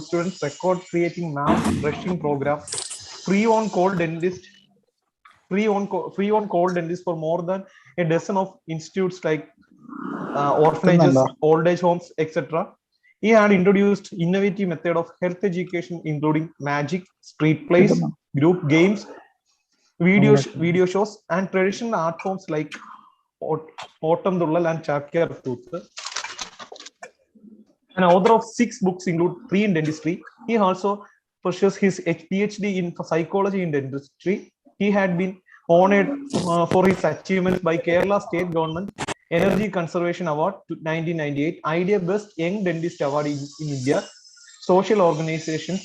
students, record creating mass brushing program, free on call dentist, free on call dentist for more than a dozen of institutes like orphanages, old age homes, etc. He had introduced innovative method of health education, including magic, street plays, group games, video shows, and traditional art forms like Autumn Dullal and Chakyar Tooth. An author of 6 books, include 3 in dentistry. He also pursues his PhD in psychology in dentistry. He had been honored for his achievements by Kerala State Government Energy Conservation Award 1998, Idea Best Young Dentist Award in India, Social Organization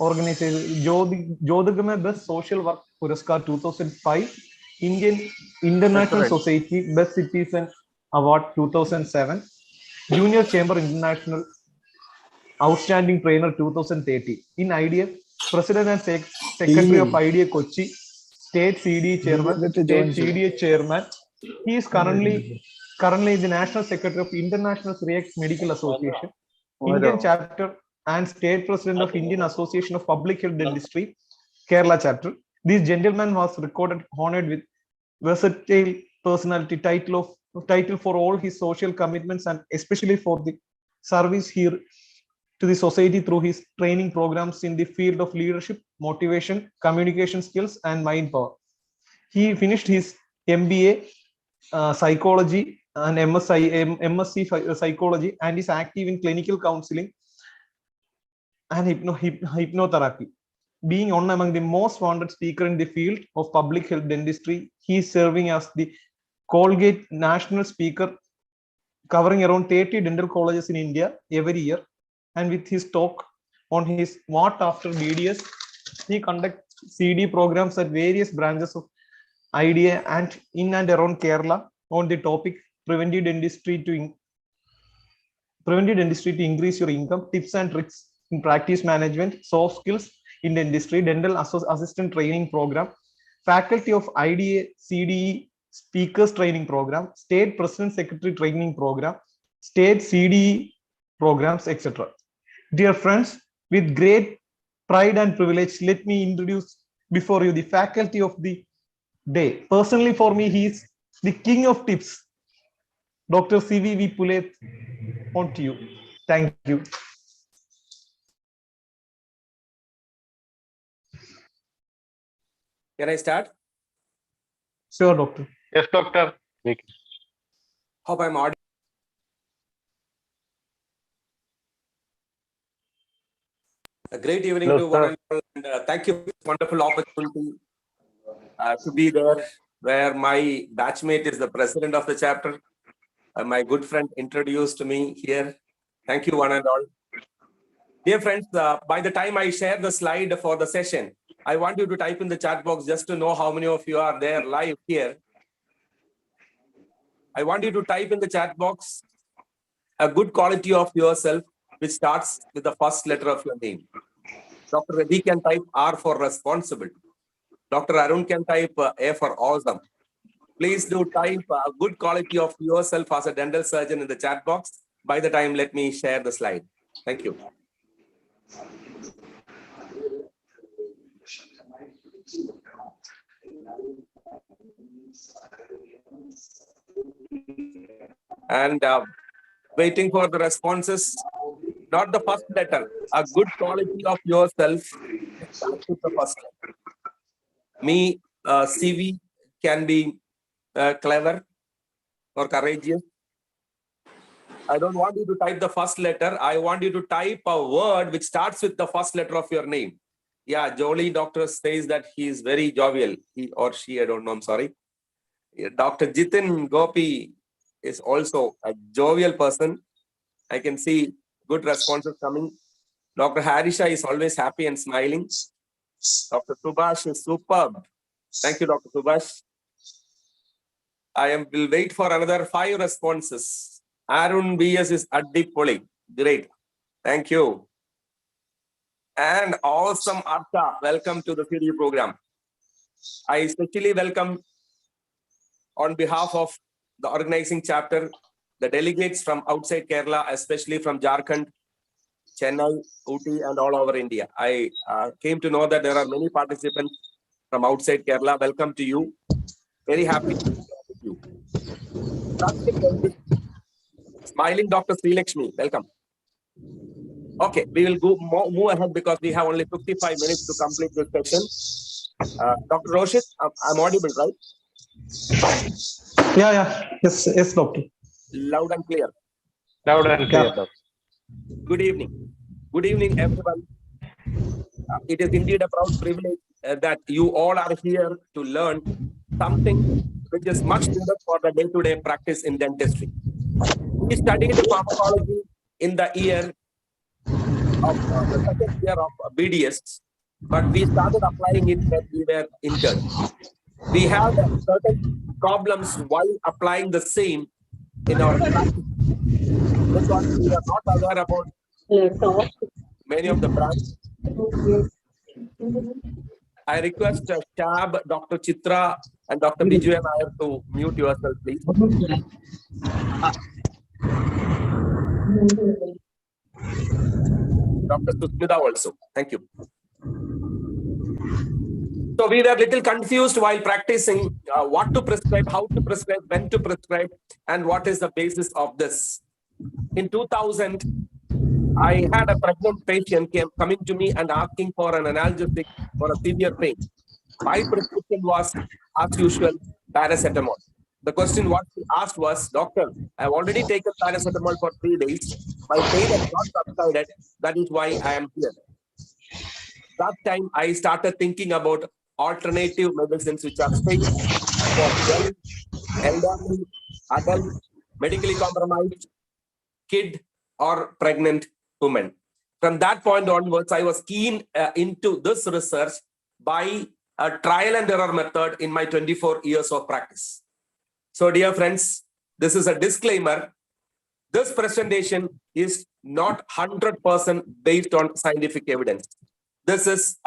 Jodhagame Best Social Work Puraskar 2005, Indian International Society Best Citizen Award 2007, Junior Chamber International Outstanding Trainer 2030. In IDA, President and Secretary of IDA Kochi, State CDA Chairman, State CDA Chairman. He is currently the National Secretary of International Syriac Medical Association, Indian Chapter, and State President of Indian Association of Public Health Dentistry, Kerala Chapter. This gentleman was honored with versatile personality title for all his social commitments and especially for the service here to the society through his training programs in the field of leadership, motivation, communication skills, and mind power. He finished his MBA psychology and MSc psychology and is active in clinical counseling and hypnotherapy. Being one among the most wanted speaker in the field of public health dentistry, he is serving as the Colgate National Speaker, covering around 30 dental colleges in India every year. And with his talk on his What After BDS, he conducts CD programs at various branches of IDA and in and around Kerala on the topic preventive dentistry to increase your income, tips and tricks in practice management, soft skills in dentistry, dental assistant training program, faculty of IDA CDE speakers training program, state president secretary training program, state CDE programs, etc. Dear friends, with great pride and privilege, let me introduce before you the faculty of the day. Personally, for me, he is the king of tips. Dr.CIVY Pulayath, on to you. Thank you. Can I start? Sure, doctor. Yes, doctor. Hope I'm audible. A great evening to one and all, and thank you for this wonderful opportunity to be there, where my batchmate is the president of the chapter. My good friend introduced me here. Thank you, one and all. Dear friends, by the time I share the slide for the session, I want you to type in the chat box just to know how many of you are there live here. I want you to type in the chat box a good quality of yourself, which starts with the first letter of your name. Dr. Reddy can type R for responsible. Dr. Arun can type A for awesome. Please do type a good quality of yourself as a dental surgeon in the chat box. By the time, let me share the slide. Thank you. And waiting for the responses. Not the first letter, a good quality of yourself. Start with the first letter. Me, CV can be clever or courageous. I don't want you to type the first letter. I want you to type a word which starts with the first letter of your name. Yeah, Jolie doctor says that he is very jovial. He or she, I don't know, I'm sorry. Dr. Jitin Gopi is also a jovial person. I can see good responses coming. Dr. Harisha is always happy and smiling. Dr. Subhash is superb. Thank you, Dr. Subhash. Will wait for another 5 responses. Arun BS is Adipoli. Great. Thank you. And awesome Artha. Welcome to the video program. I especially welcome on behalf of the organizing chapter, the delegates from outside Kerala, especially from Jharkhand, Chennai, Ooty, and all over India. I came to know that there are many participants from outside Kerala. Welcome to you. Very happy to be here with you. Plastic dentistry. Smiling Dr. Srilakshmi, welcome. Okay, we will go move ahead because we have only 55 minutes to complete this session. Dr. Roshit, I'm audible, right? Yeah. Yes, doctor. Loud and clear. Loud and clear, doctor. Good evening. Good evening, everyone. It is indeed a proud privilege that you all are here to learn something which is much needed for the day-to-day practice in dentistry. We studied pharmacology in the year of the second year of BDS, but we started applying it when we were interns. We had certain problems while applying the same in our practice because we were not aware about many of the brands. I request Shab, Dr. Chitra, and Dr. Biju and I to mute yourself, please. Dr. Susmita also. Thank you. So we were a little confused while practicing what to prescribe, how to prescribe, when to prescribe, and what is the basis of this. In 2000, I had a pregnant patient coming to me and asking for an analgesic for a severe pain. My prescription was, as usual, paracetamol. The question what he asked was, doctor, I've already taken paracetamol for 3 days. My pain has not subsided. That is why I am here. That time I started thinking about alternative medicines which are safe for young, elderly, adult, medically compromised, kid, or pregnant women. From that point onwards, I was keen into this research by a trial and error method in my 24 years of practice. So, dear friends, this is a disclaimer. This presentation is not 100% based on scientific evidence. This is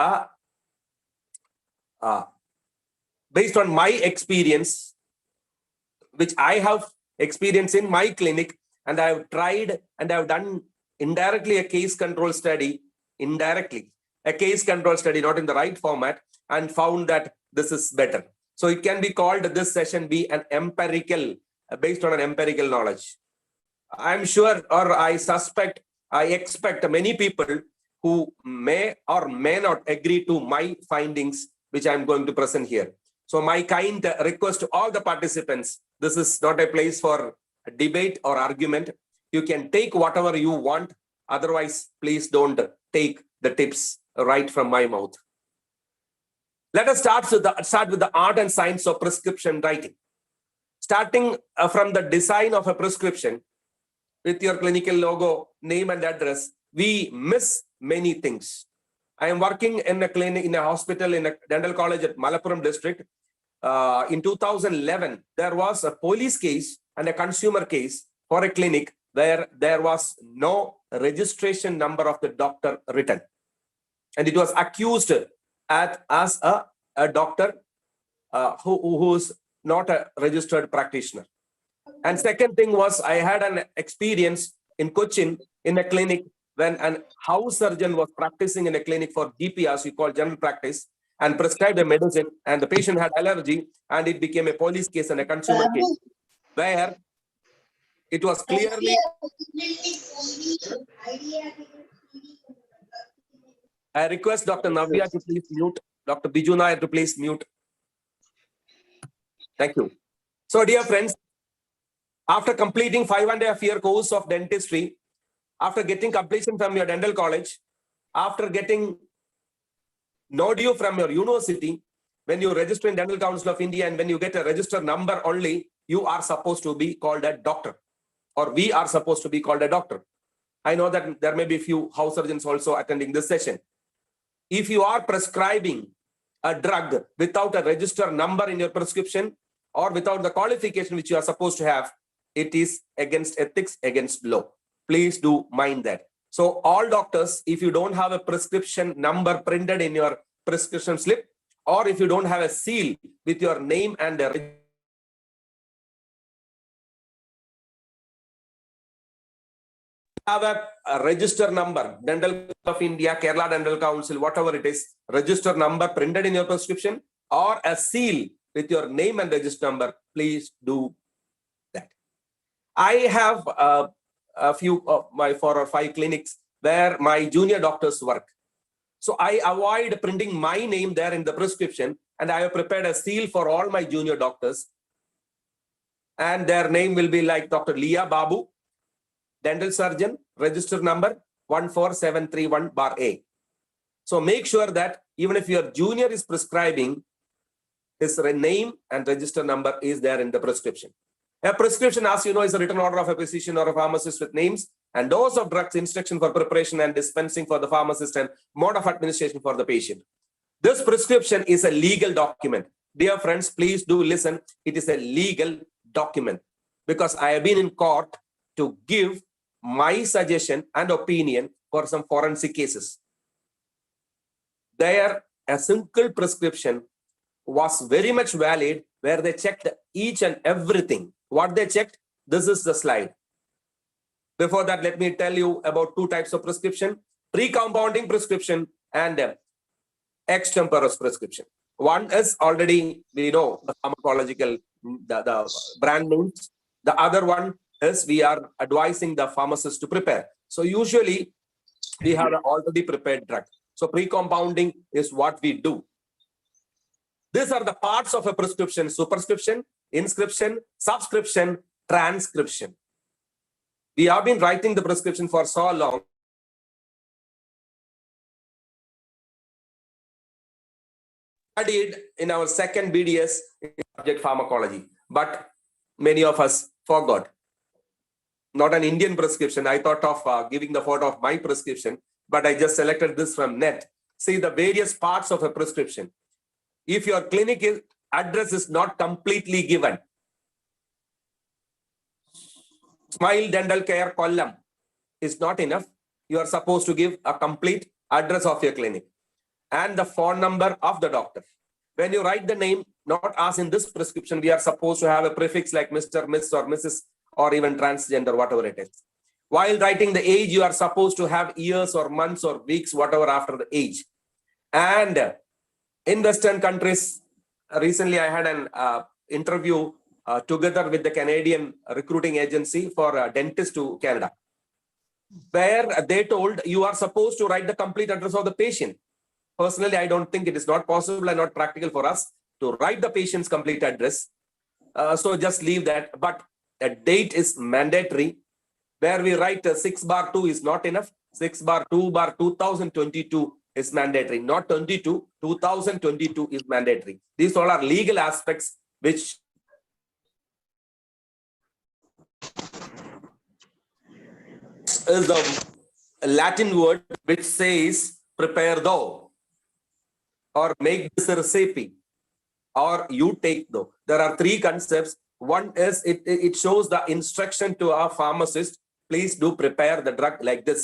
based on my experience, which I have experienced in my clinic, and I have tried and I have done indirectly a case control study, not in the right format, and found that this is better. So it can be called, this session be an empirical, based on an empirical knowledge. I'm sure, or I suspect, I expect many people who may or may not agree to my findings, which I'm going to present here. So my kind request to all the participants, this is not a place for debate or argument. You can take whatever you want. Otherwise, please don't take the tips right from my mouth. Let us start with the art and science of prescription writing. Starting from the design of a prescription with your clinical logo, name and address, we miss many things. I am working in a clinic, in a hospital, in a dental college at Malappuram district. In 2011, there was a police case and a consumer case for a clinic where there was no registration number of the doctor written. And it was accused as a doctor who's not a registered practitioner. And second thing was, I had an experience in Cochin in a clinic when a house surgeon was practicing in a clinic for GP, as we call general practice, and prescribed a medicine, and the patient had allergy, and it became a police case and a consumer case, where it was clearly... I request Dr. Navya to please mute, Dr. Biju Nair to please mute. Thank you. So, dear friends, after completing 5.5-year course of dentistry, after getting completion from your dental college, after getting NODU from your university, when you register in Dental Council of India and when you get a register number only, you are supposed to be called a doctor, or we are supposed to be called a doctor. I know that there may be a few house surgeons also attending this session. If you are prescribing a drug without a register number in your prescription or without the qualification which you are supposed to have, it is against ethics, against law. Please do mind that. So all doctors, if you don't have a prescription number printed in your prescription slip, or if you don't have a seal with your name and the have a register number, Dental of India, Kerala Dental Council, whatever it is, register number printed in your prescription or a seal with your name and register number, please do that. I have a few of my 4 or 5 clinics where my junior doctors work. So I avoid printing my name there in the prescription, and I have prepared a seal for all my junior doctors. And their name will be like Dr. Leah Babu, dental surgeon, register number 14731-A. So make sure that even if your junior is prescribing, his name and register number is there in the prescription. A prescription, as you know, is a written order of a physician or a pharmacist with names and dose of drugs, instruction for preparation and dispensing for the pharmacist, and mode of administration for the patient. This prescription is a legal document. Dear friends, please do listen. It is a legal document because I have been in court to give my suggestion and opinion for some forensic cases. There, a single prescription was very much valid where they checked each and everything. What they checked, this is the slide. Before that, let me tell you about 2 types of prescription: pre-compounding prescription and extemporaneous prescription. One is already, we know the pharmacological, the brand names. The other one is we are advising the pharmacist to prepare. So usually we have an already prepared drug. So pre-compounding is what we do. These are the parts of a prescription: superscription, inscription, subscription, transcription. We have been writing the prescription for so long. Studied in our second BDS subject pharmacology, but many of us forgot. Not an Indian prescription. I thought of giving the photo of my prescription, but I just selected this from net. See the various parts of a prescription. If your clinic address is not completely given, Smile Dental Care column is not enough. You are supposed to give a complete address of your clinic and the phone number of the doctor. When you write the name, not as in this prescription, we are supposed to have a prefix like Mr., Miss, or Mrs., or even transgender, whatever it is. While writing the age, you are supposed to have years or months or weeks, whatever after the age. And in Western countries, recently I had an interview together with the Canadian recruiting agency for a dentist to Canada, where they told you are supposed to write the complete address of the patient. Personally, I don't think it is not possible and not practical for us to write the patient's complete address. So just leave that. But a date is mandatory, where we write 6/2 is not enough. 6/2/2022 is mandatory, not 22. 2022 is mandatory. These all are legal aspects which is the Latin word which says prepare thou, or make this a recipe, or you take though. There are 3 concepts. One is it shows the instruction to our pharmacist. Please do prepare the drug like this.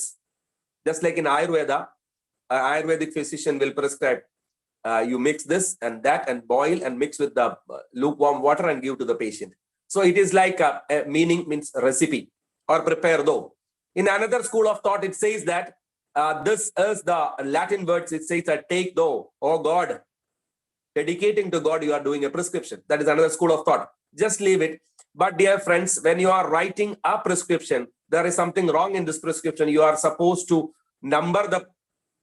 Just like in Ayurveda, an Ayurvedic physician will prescribe. You mix this and that and boil and mix with the lukewarm water and give to the patient. So it is like a meaning means recipe or prepare though. In another school of thought, it says that this is the Latin words. It says that take though, oh God. Dedicating to God, you are doing a prescription. That is another school of thought. Just leave it. But dear friends, when you are writing a prescription, there is something wrong in this prescription. You are supposed to number the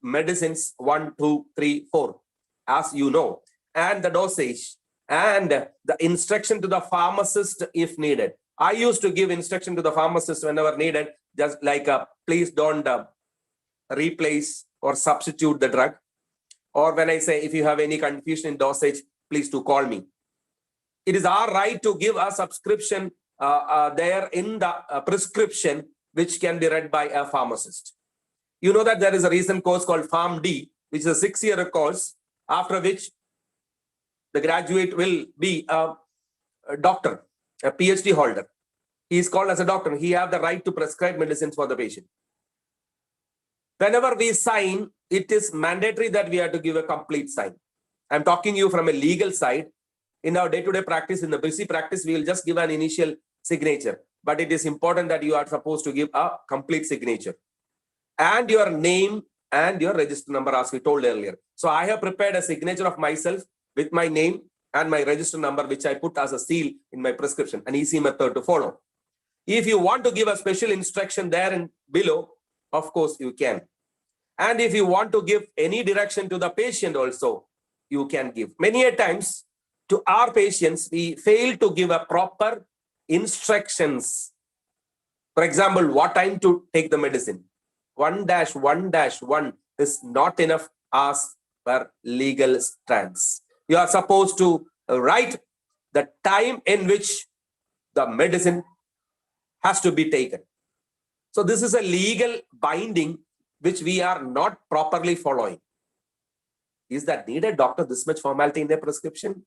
medicines 1, 2, 3, 4, as you know, and the dosage and the instruction to the pharmacist if needed. I used to give instruction to the pharmacist whenever needed, just like please don't replace or substitute the drug. Or when I say, if you have any confusion in dosage, please do call me. It is our right to give a subscription there in the prescription, which can be read by a pharmacist. You know that there is a recent course called PharmD, which is a 6-year course, after which the graduate will be a doctor, a PhD holder. He is called as a doctor. He has the right to prescribe medicines for the patient. Whenever we sign, it is mandatory that we have to give a complete sign. I'm talking you from a legal side. In our day-to-day practice, in the busy practice, we will just give an initial signature. but it is important that you are supposed to give a complete signature and your name and your register number, as we told earlier. So I have prepared a signature of myself with my name and my register number, which I put as a seal in my prescription, an easy method to follow. If you want to give a special instruction there and below, of course you can. And if you want to give any direction to the patient also, you can give. Many a times to our patients, we fail to give a proper instructions. For example, what time to take the medicine. 1-1-1 is not enough as per legal stance. You are supposed to write the time in which the medicine has to be taken. So this is a legal binding which we are not properly following. Is that needed, doctor, this much formality in their prescription?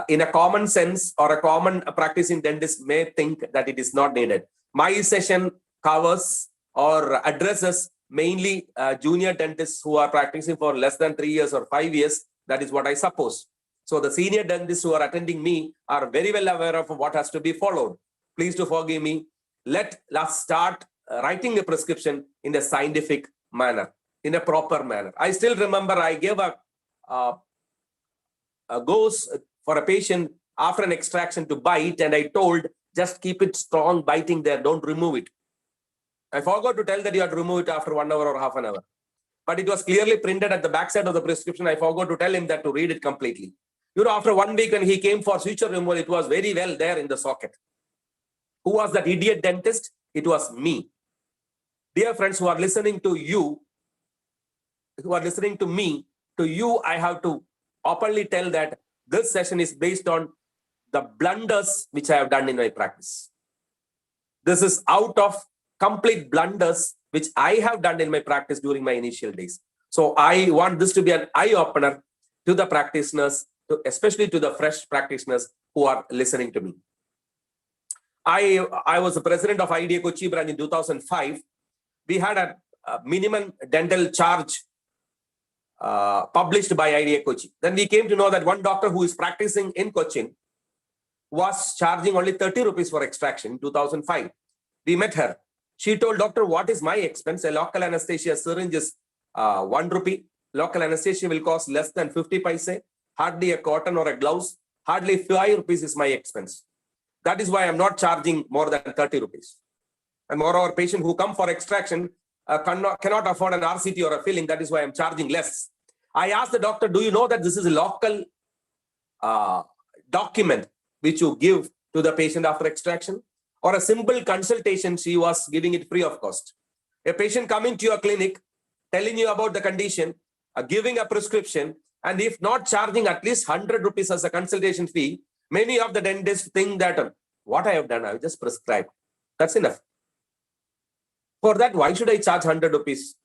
In a common sense or a common practicing dentist may think that it is not needed. My session covers or addresses mainly junior dentists who are practicing for less than 3 years or 5 years. That is what I suppose. So the senior dentists who are attending me are very well aware of what has to be followed. Please do forgive me. Let us start writing a prescription in a scientific manner, in a proper manner. I still remember I gave a dose for a patient after an extraction to bite, and I told, just keep it strong biting there, don't remove it. I forgot to tell that you have to remove it after 1 hour or half an hour. But it was clearly printed at the backside of the prescription. I forgot to tell him that to read it completely. You know, after 1 week when he came for suture removal, it was very well there in the socket. Who was that idiot dentist? It was me. Dear friends who are listening to you, who are listening to me, to you, I have to openly tell that this session is based on the blunders which I have done in my practice. This is out of complete blunders which I have done in my practice during my initial days. So I want this to be an eye-opener to the practitioners, especially to the fresh practitioners who are listening to me. I was the president of IDA Kochi branch in 2005. We had a minimum dental charge published by IDA Kochi. Then we came to know that one doctor who is practicing in Cochin was charging only 30 rupees for extraction in 2005. We met her. She told, doctor, what is my expense? A local anesthesia syringe is 1 rupee. Local anesthesia will cost less than 50 paise. Hardly a cotton or a blouse. Hardly 5 rupees is my expense. That is why I'm not charging more than 30 rupees. And moreover, patient who come for extraction cannot afford an RCT or a filling. That is why I'm charging less. I asked the doctor, do you know that this is a local document which you give to the patient after extraction? Or a simple consultation, she was giving it free of cost. A patient coming to your clinic, telling you about the condition, giving a prescription, and if not charging at least 100 rupees as a consultation fee, many of the dentists think that what I have done, I have just prescribed. That's enough. For that, why should I charge 100 rupees?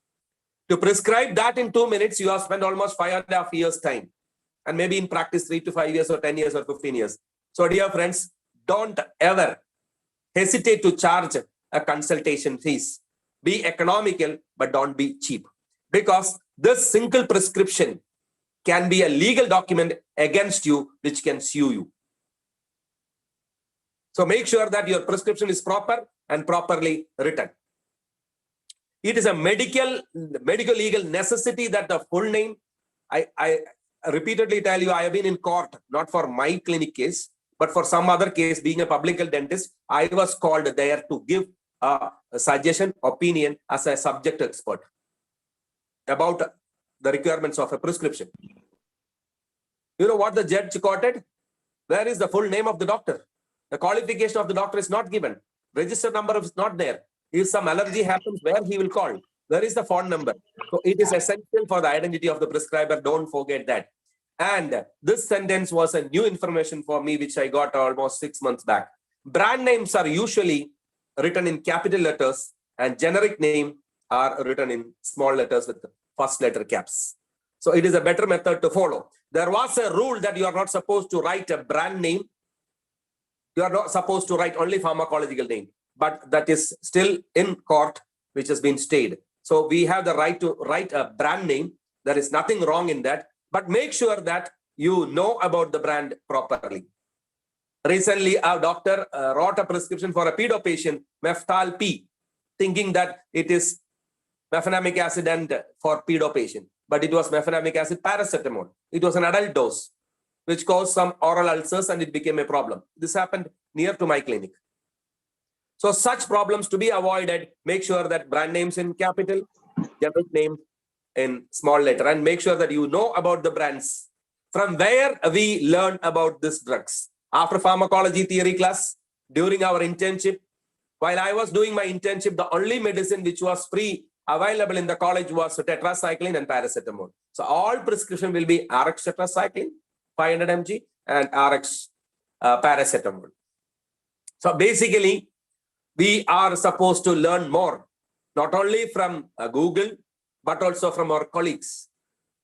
To prescribe that in 2 minutes, you have spent almost 5.5 years time. And maybe in practice 3 to 5 years or 10 years or 15 years. So dear friends, don't ever hesitate to charge a consultation fees. Be economical, but don't be cheap. Because this single prescription can be a legal document against you, which can sue you. So make sure that your prescription is proper and properly written. It is a medical legal necessity that the full name, I repeatedly tell you, I have been in court, not for my clinic case, but for some other case, being a public health dentist, I was called there to give a suggestion, opinion as a subject expert about the requirements of a prescription. You know what the judge quoted? Where is the full name of the doctor? The qualification of the doctor is not given. Register number is not there. If some allergy happens, where he will call? Where is the phone number? So it is essential for the identity of the prescriber. Don't forget that. And this sentence was a new information for me, which I got almost 6 months back. Brand names are usually written in capital letters and generic name are written in small letters with first letter caps. So it is a better method to follow. There was a rule that you are not supposed to write a brand name. You are not supposed to write only pharmacological name, but that is still in court, which has been stayed. So we have the right to write a brand name. There is nothing wrong in that, but make sure that you know about the brand properly. Recently, a doctor wrote a prescription for a pedo patient, Meftal P, thinking that it is mefenamic acid and for pedo patient, but it was mefenamic acid paracetamol. It was an adult dose, which caused some oral ulcers and it became a problem. This happened near to my clinic. So such problems to be avoided, make sure that brand names in capital, generic name in small letter, and make sure that you know about the brands. From where we learn about these drugs. After pharmacology theory class, during our internship, while I was doing my internship, the only medicine which was free available in the college was tetracycline and paracetamol. So all prescription will be RX tetracycline, 500 mg, and RX paracetamol. So basically, we are supposed to learn more, not only from Google, but also from our colleagues.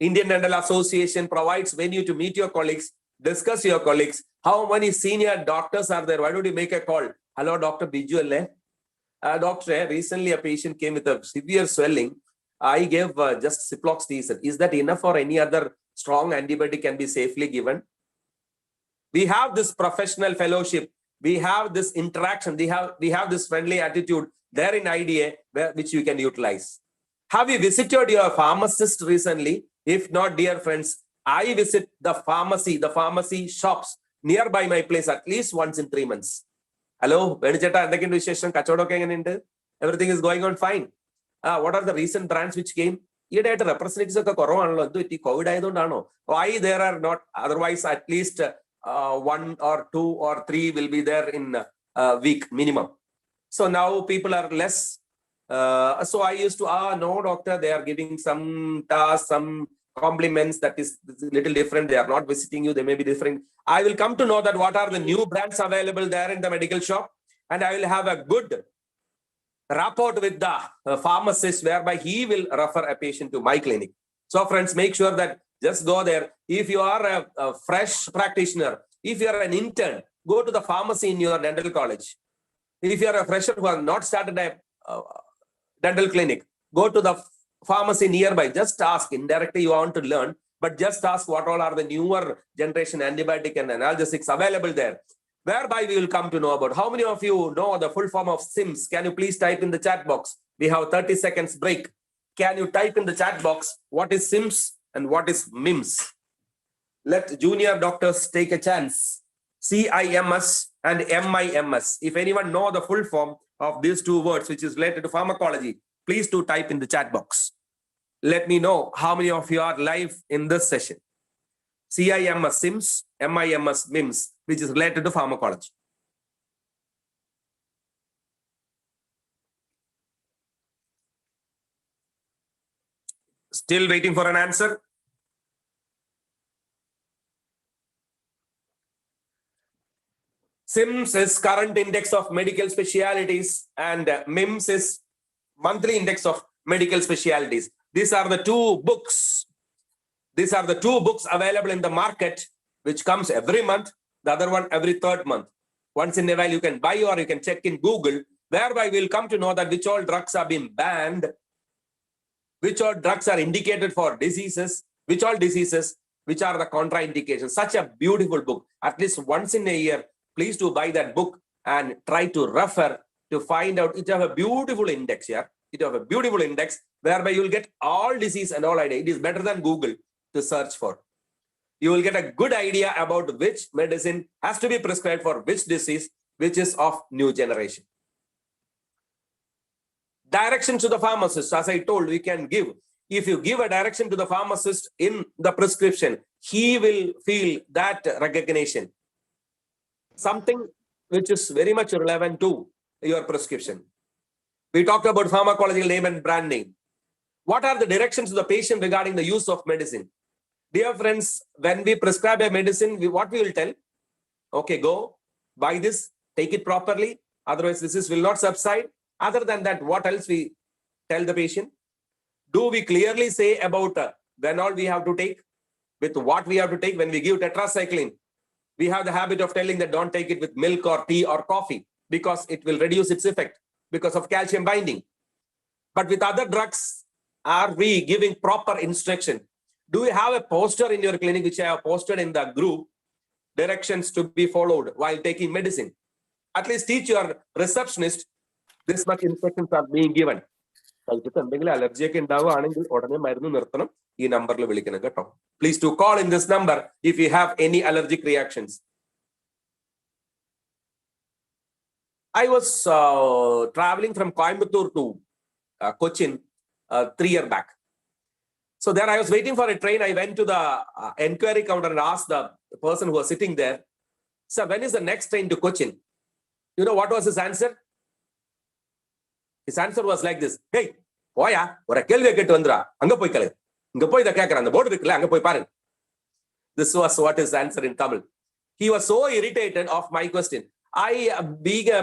Indian Dental Association provides venue to meet your colleagues, discuss your colleagues. How many senior doctors are there? Why don't you make a call? Hello, Dr. Biju. Doctor, recently a patient came with a severe swelling. I gave just ciprofloxacin. Is that enough or any other strong antibiotic can be safely given? We have this professional fellowship. We have this interaction. We have this friendly attitude there in IDA which you can utilize. Have you visited your pharmacist recently? If not, dear friends, I visit the pharmacy shops nearby my place at least once in 3 months. Hello, everything is going on fine. What are the recent brands which came? Representatives of COVID. Why there are not? Otherwise, at least 1 or 2 or 3 will be there in a week minimum. So now people are less. So I used to, no doctor, they are giving some tasks, some compliments that is a little different. They are not visiting you, they may be different. I will come to know that what are the new brands available there in the medical shop, and I will have a good rapport with the pharmacist whereby he will refer a patient to my clinic. So friends, make sure that just go there. If you are a fresh practitioner, if you are an intern, go to the pharmacy in your dental college. If you are a fresher who has not started a dental clinic, go to the pharmacy nearby. Just ask. Indirectly you want to learn, but just ask what all are the newer generation antibiotic and analgesics available there, whereby we will come to know about. How many of you know the full form of SIMS? Can you please type in the chat box? We have 30 seconds break. Can you type in the chat box what is SIMS and what is MIMS? Let junior doctors take a chance. CIMS and MIMS. If anyone know the full form of these two words which is related to pharmacology, please do type in the chat box. Let me know how many of you are live in this session. CIMS SIMS, MIMS MIMS, which is related to pharmacology. Still waiting for an answer? SIMS is current index of medical specialities and MIMS is monthly index of medical specialities. These are the two books. These are the two books available in the market, which comes every month, the other one every 3rd month. Once in a while you can buy or you can check in Google, whereby we'll come to know that which all drugs are being banned, which all drugs are indicated for diseases, which all diseases, which are the contraindications. Such a beautiful book. At least once in a year, please do buy that book and try to refer to find out. It have a beautiful index here. It have a beautiful index whereby you will get all disease and all idea. It is better than Google to search for. You will get a good idea about which medicine has to be prescribed for which disease, which is of new generation. Direction to the pharmacist, as I told, we can give. If you give a direction to the pharmacist in the prescription, he will feel that recognition. Something which is very much relevant to your prescription. We talked about pharmacological name and brand name. What are the directions to the patient regarding the use of medicine? Dear friends, when we prescribe a medicine, what we will tell? Okay, go, buy this, take it properly. Otherwise, disease will not subside. Other than that, what else we tell the patient? Do we clearly say about when all we have to take? With what we have to take? When we give tetracycline, we have the habit of telling that don't take it with milk or tea or coffee because it will reduce its effect because of calcium binding. But with other drugs, are we giving proper instruction? Do you have a poster in your clinic, which I have posted in the group? directions to be followed while taking medicine. At least teach your receptionist this much instructions are being given. Allergy number. Please to call in this number if you have any allergic reactions. I was traveling from Coimbatore to Cochin 3 years back. So there I was waiting for a train. I went to the enquiry counter and asked the person who was sitting there, "Sir, when is the next train to Cochin?" You know what was his answer? His answer was like this: "Hey, boya, ora kelve kettu vandra, anga poi kale. Inga poi da kekran, the board irukla, anga poi paru." This was what his answer in Tamil. He was so irritated of my question. I, being a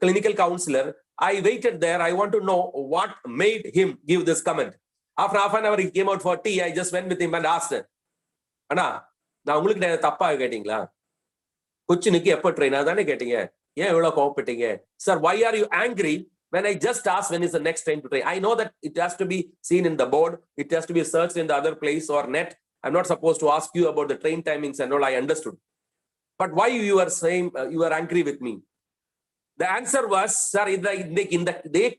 clinical counselor, I waited there. I want to know what made him give this comment. After half an hour, he came out for tea. I just went with him and asked him, "Anna, now உங்களுக்கு தப்பா கேட்டீங்களா? கொச்சினுக்கு எப்ப train தானே கேட்டீங்க? ஏன் இவ்வளவு கோவப்பட்டீங்க? Sir, why are you angry when I just asked when is the next train to train? I know that it has to be seen in the board. It has to be searched in the other place or net. I'm not supposed to ask you about the train timings and all. I understood. But why you are saying you are angry with me?" The answer was, "Sir, இந்த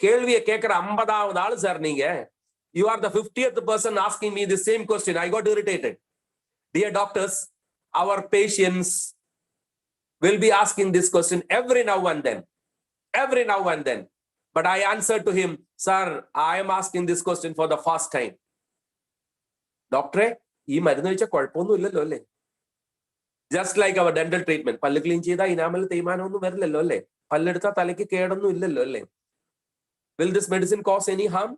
கேள்வியை கேட்கிற 50வது ஆளு sir நீங்க. You are the 50th person asking me the same question." I got irritated. Dear doctors, our patients will be asking this question every now and then. Every now and then. But I answered to him, "Sir, I am asking this question for the first time." Doctor, ഈ മരുന്ന് കഴിച്ചാൽ കുഴപ്പമൊന്നും ഇല്ലല്ലോ അല്ലേ? Just like our dental treatment. പല്ല് clean ചെയ്താൽ enamel തേയ്മാനമൊന്നും വരില്ലല്ലോ അല്ലേ? പല്ലെടുത്താൽ തലയ്ക്ക് കേടൊന്നും ഇല്ലല്ലോ അല്ലേ? Will this medicine cause any harm?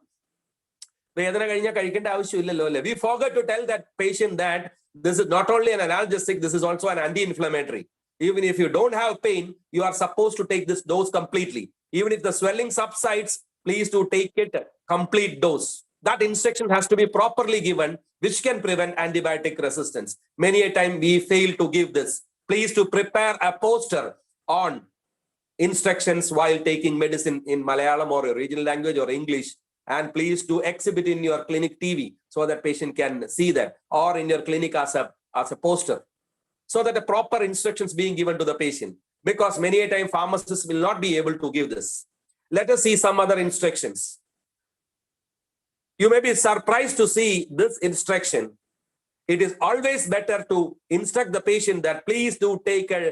വേദന കഴിഞ്ഞാൽ കഴിക്കേണ്ട ആവശ്യമില്ലല്ലോ അല്ലേ? We forgot to tell that patient that this is not only an analgesic, this is also an anti-inflammatory. Even if you don't have pain, you are supposed to take this dose completely. Even if the swelling subsides, please do take it complete dose. That instruction has to be properly given, which can prevent antibiotic resistance. Many a time we fail to give this. Please to prepare a poster on instructions while taking medicine in Malayalam or a regional language or English. And please do exhibit in your clinic TV so that patient can see that, or in your clinic as a poster, so that the proper instructions being given to the patient. Because many a time pharmacists will not be able to give this. Let us see some other instructions. You may be surprised to see this instruction. It is always better to instruct the patient that please do take a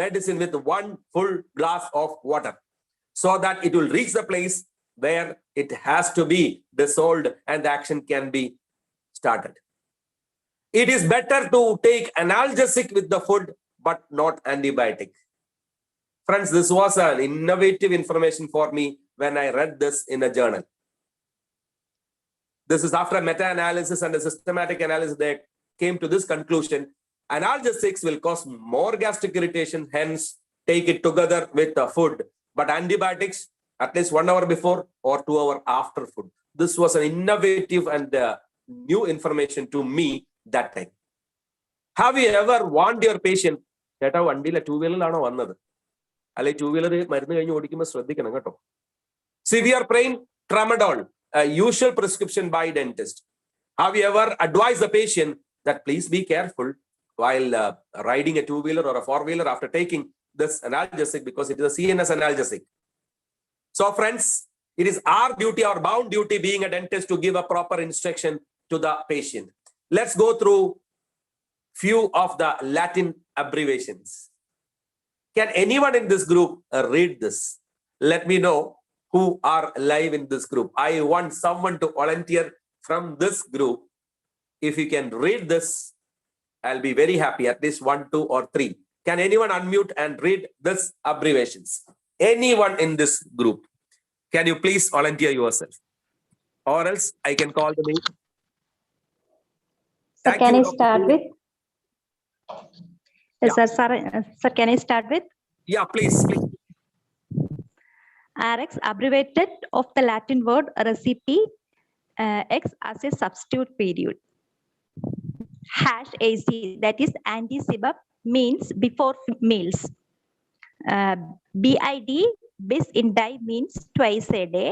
medicine with 1 full glass of water, so that it will reach the place where it has to be dissolved and the action can be started. It is better to take analgesic with the food, but not antibiotic. Friends, this was an innovative information for me when I read this in a journal. This is after a meta-analysis and a systematic analysis. They came to this conclusion: analgesics will cause more gastric irritation, hence take it together with the food. But antibiotics, at least 1 hour before or 2 hours after food. This was an innovative and new information to me that time. Have you ever warned your patient that a vandila two-wheeler lana vannathu? Alle two-wheeler marunnu kayinju odikkumbol shraddhikkanam ketto. Severe pain, tramadol, a usual prescription by dentist. Have you ever advised the patient that please be careful while riding a two-wheeler or a four-wheeler after taking this analgesic, because it is a CNS analgesic? So friends, it is our duty, our bound duty being a dentist, to give a proper instruction to the patient. Let's go through few of the Latin abbreviations. Can anyone in this group read this? Let me know who are live in this group. I want someone to volunteer from this group. If you can read this, I'll be very happy. At least 1, 2, or 3. Can anyone unmute and read this abbreviations? Anyone in this group? Can you please volunteer yourself? Or else I can call the name. So can I start with? Yeah. Sir, can I start with? Yeah, please. RX, abbreviated of the Latin word recipe, X as a substitute period. #AC, that is anti-CIVY, means before meals. BID, bis in die, means twice a day.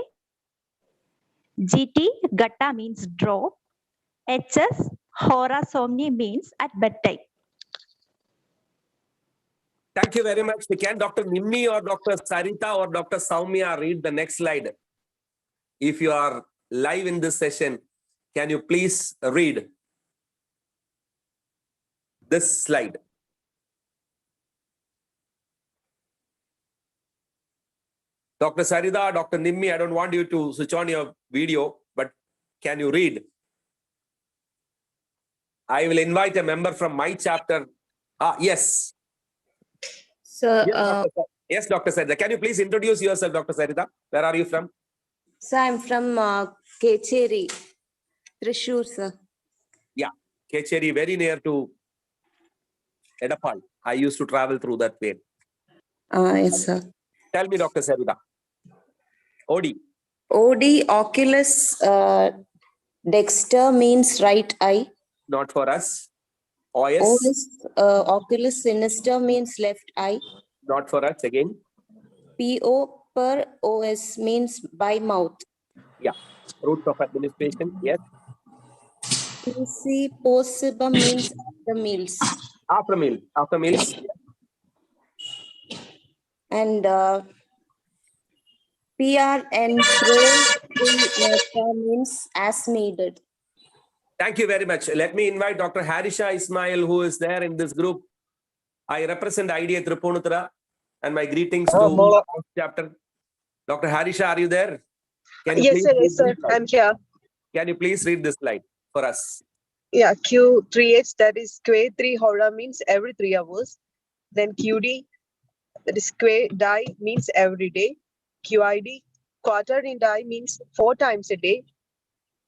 GT, gutta, means drop. HS, hora somni, means at bedtime. Thank you very much. Can Dr. Nimmi or Dr. Sarita or Dr. Soumya read the next slide? If you are live in this session, can you please read this slide? Dr. Sarita, Dr. Nimmi, I don't want you to switch on your video, but can you read? I will invite a member from my chapter. Yes. So, Yes, Dr. Sarita. Can you please introduce yourself, Dr. Sarita? Where are you from? so I'm from Kecheri, Thrissur, sir. Yeah, Kecheri, very near to Edapal. I used to travel through that way. Yes, sir. Tell me, Dr. Sarita. OD. OD, oculus dexter means right eye. Not for us. OS. OS, oculus sinister means left eye. Not for us again. PO per OS means by mouth. Yeah. Routes of administration. Yes. PC possible means after meals. After meal. After meals. And PR and pro means as needed. Thank you very much. Let me invite Dr. Harisha Ismail, who is there in this group. I represent IDA Tripunithura, and my greetings to chapter. Dr. Harisha, are you there? Can you Yes, please sir. read this Yes, sir. slide? I'm here. Can you please read this slide for us? Yeah, Q3H, that is Q3 Hora means every 3 hours. Then QD, that is Q die means every day. QID, quarter in die means 4 times a day.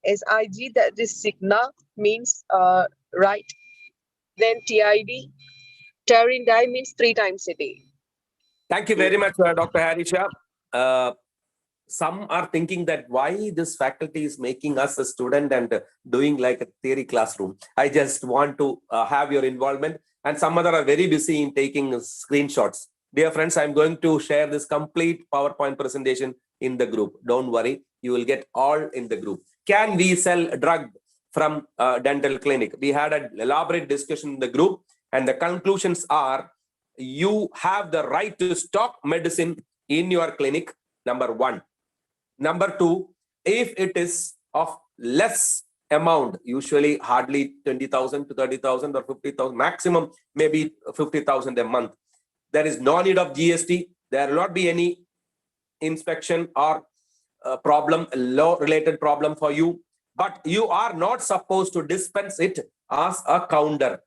SIG, that is Signa means right. Then TID, tear in die means 3 times a day. Thank you very much, Dr. Harisha. Some are thinking that why this faculty is making us a student and doing like a theory classroom. I just want to have your involvement, and some other are very busy in taking screenshots. Dear friends, I'm going to share this complete PowerPoint presentation in the group. Don't worry, you will get all in the group. Can we sell drug from dental clinic? We had an elaborate discussion in the group, and the conclusions are you have the right to stock medicine in your clinic, number 1. Number 2, if it is of less amount, usually hardly 20,000 to 30,000 or 50,000, maximum maybe 50,000 a month, there is no need of GST. There will not be any inspection or problem, law related problem for you, but you are not supposed to dispense it as a counter.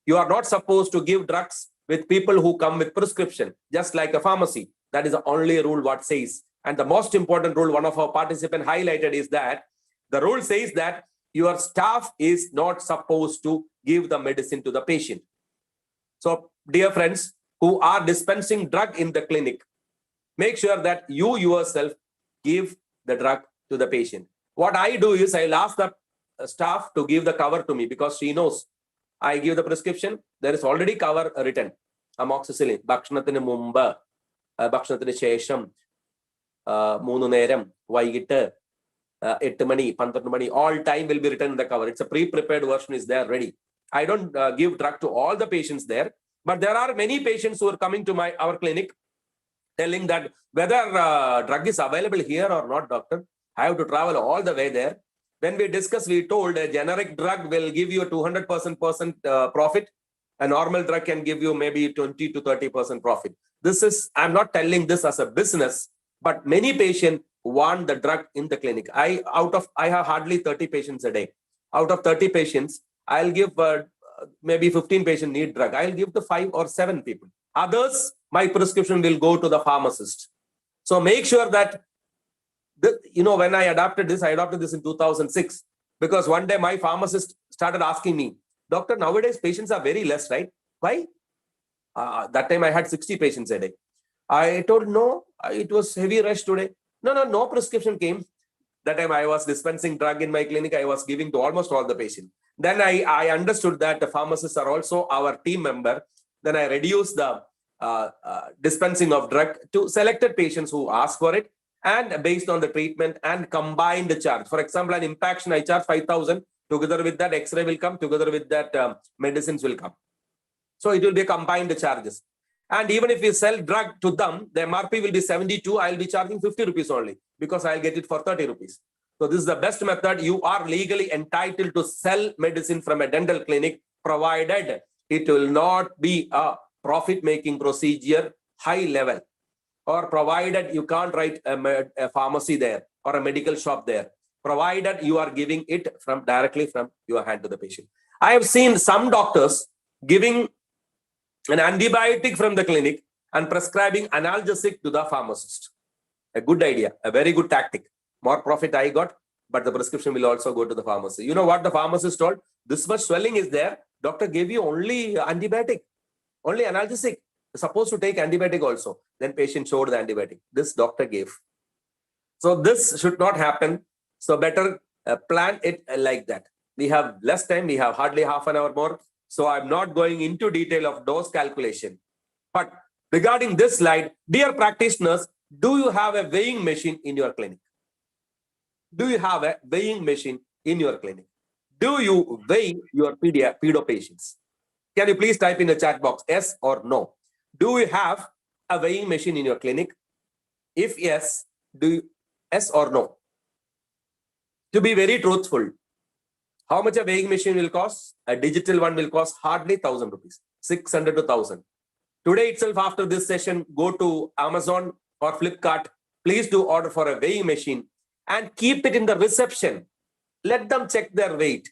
You are not supposed to give drugs with people who come with prescription, just like a pharmacy. That is the only rule what says. And the most important rule one of our participants highlighted is that the rule says that your staff is not supposed to give the medicine to the patient. So, dear friends who are dispensing drug in the clinic, make sure that you yourself give the drug to the patient. What I do is I'll ask the staff to give the cover to me because she knows. I give the prescription, there is already cover written. Amoxicillin, Bhakshanatinu Mumba, Bhakshanatinu Shesham, Moonu Neram, Vaigita, 8 Mani, 12 Mani, all time will be written in the cover. It's a pre-prepared version is there ready. I don't give drug to all the patients there, but there are many patients who are coming to our clinic telling that whether drug is available here or not, doctor, I have to travel all the way there. When we discussed, we told a generic drug will give you a 200% profit. A normal drug can give you maybe 20 to 30% profit. This is, I'm not telling this as a business, but many patients want the drug in the clinic. I have hardly 30 patients a day. Out of 30 patients, I'll give maybe 15 patients need drug. I'll give the 5 or 7 people. Others, my prescription will go to the pharmacist. So make sure that, when I adopted this in 2006, because one day my pharmacist started asking me, doctor, nowadays patients are very less, right? Why? That time I had 60 patients a day. I told, no, it was heavy rush today. No prescription came. That time I was dispensing drug in my clinic. I was giving to almost all the patients. Then I understood that the pharmacists are also our team member. Then I reduced the dispensing of drug to selected patients who ask for it, and based on the treatment and combined the charge. For example, an impaction I charge 5,000. Together with that, X-ray will come. Together with that, medicines will come. So it will be combined charges. And even if we sell drug to them, the MRP will be 72. I'll be charging 50 rupees only because I'll get it for 30 rupees. So this is the best method. You are legally entitled to sell medicine from a dental clinic, provided it will not be a profit-making procedure, high level, or provided you can't write a pharmacy there or a medical shop there, provided you are giving it directly from your hand to the patient. I have seen some doctors giving an antibiotic from the clinic and prescribing analgesic to the pharmacist. A good idea, a very good tactic. More profit I got, but the prescription will also go to the pharmacy. You know what the pharmacist told? This much swelling is there. Doctor gave you only antibiotic, only analgesic. You're supposed to take antibiotic also. Then patient showed the antibiotic. This doctor gave. So this should not happen. So better plan it like that. We have less time. We have hardly half an hour more. So I'm not going into detail of dose calculation. But regarding this slide, dear practitioners, do you have a weighing machine in your clinic? Do you have a weighing machine in your clinic? Do you weigh your pedo patients? Can you please type in the chat box, yes or no? Do you have a weighing machine in your clinic? If yes, do you, yes or no? To be very truthful, how much a weighing machine will cost? A digital one will cost hardly 1,000 rupees, 600 to 1,000. Today itself, after this session, go to Amazon or Flipkart. Please do order for a weighing machine and keep it in the reception. Let them check their weight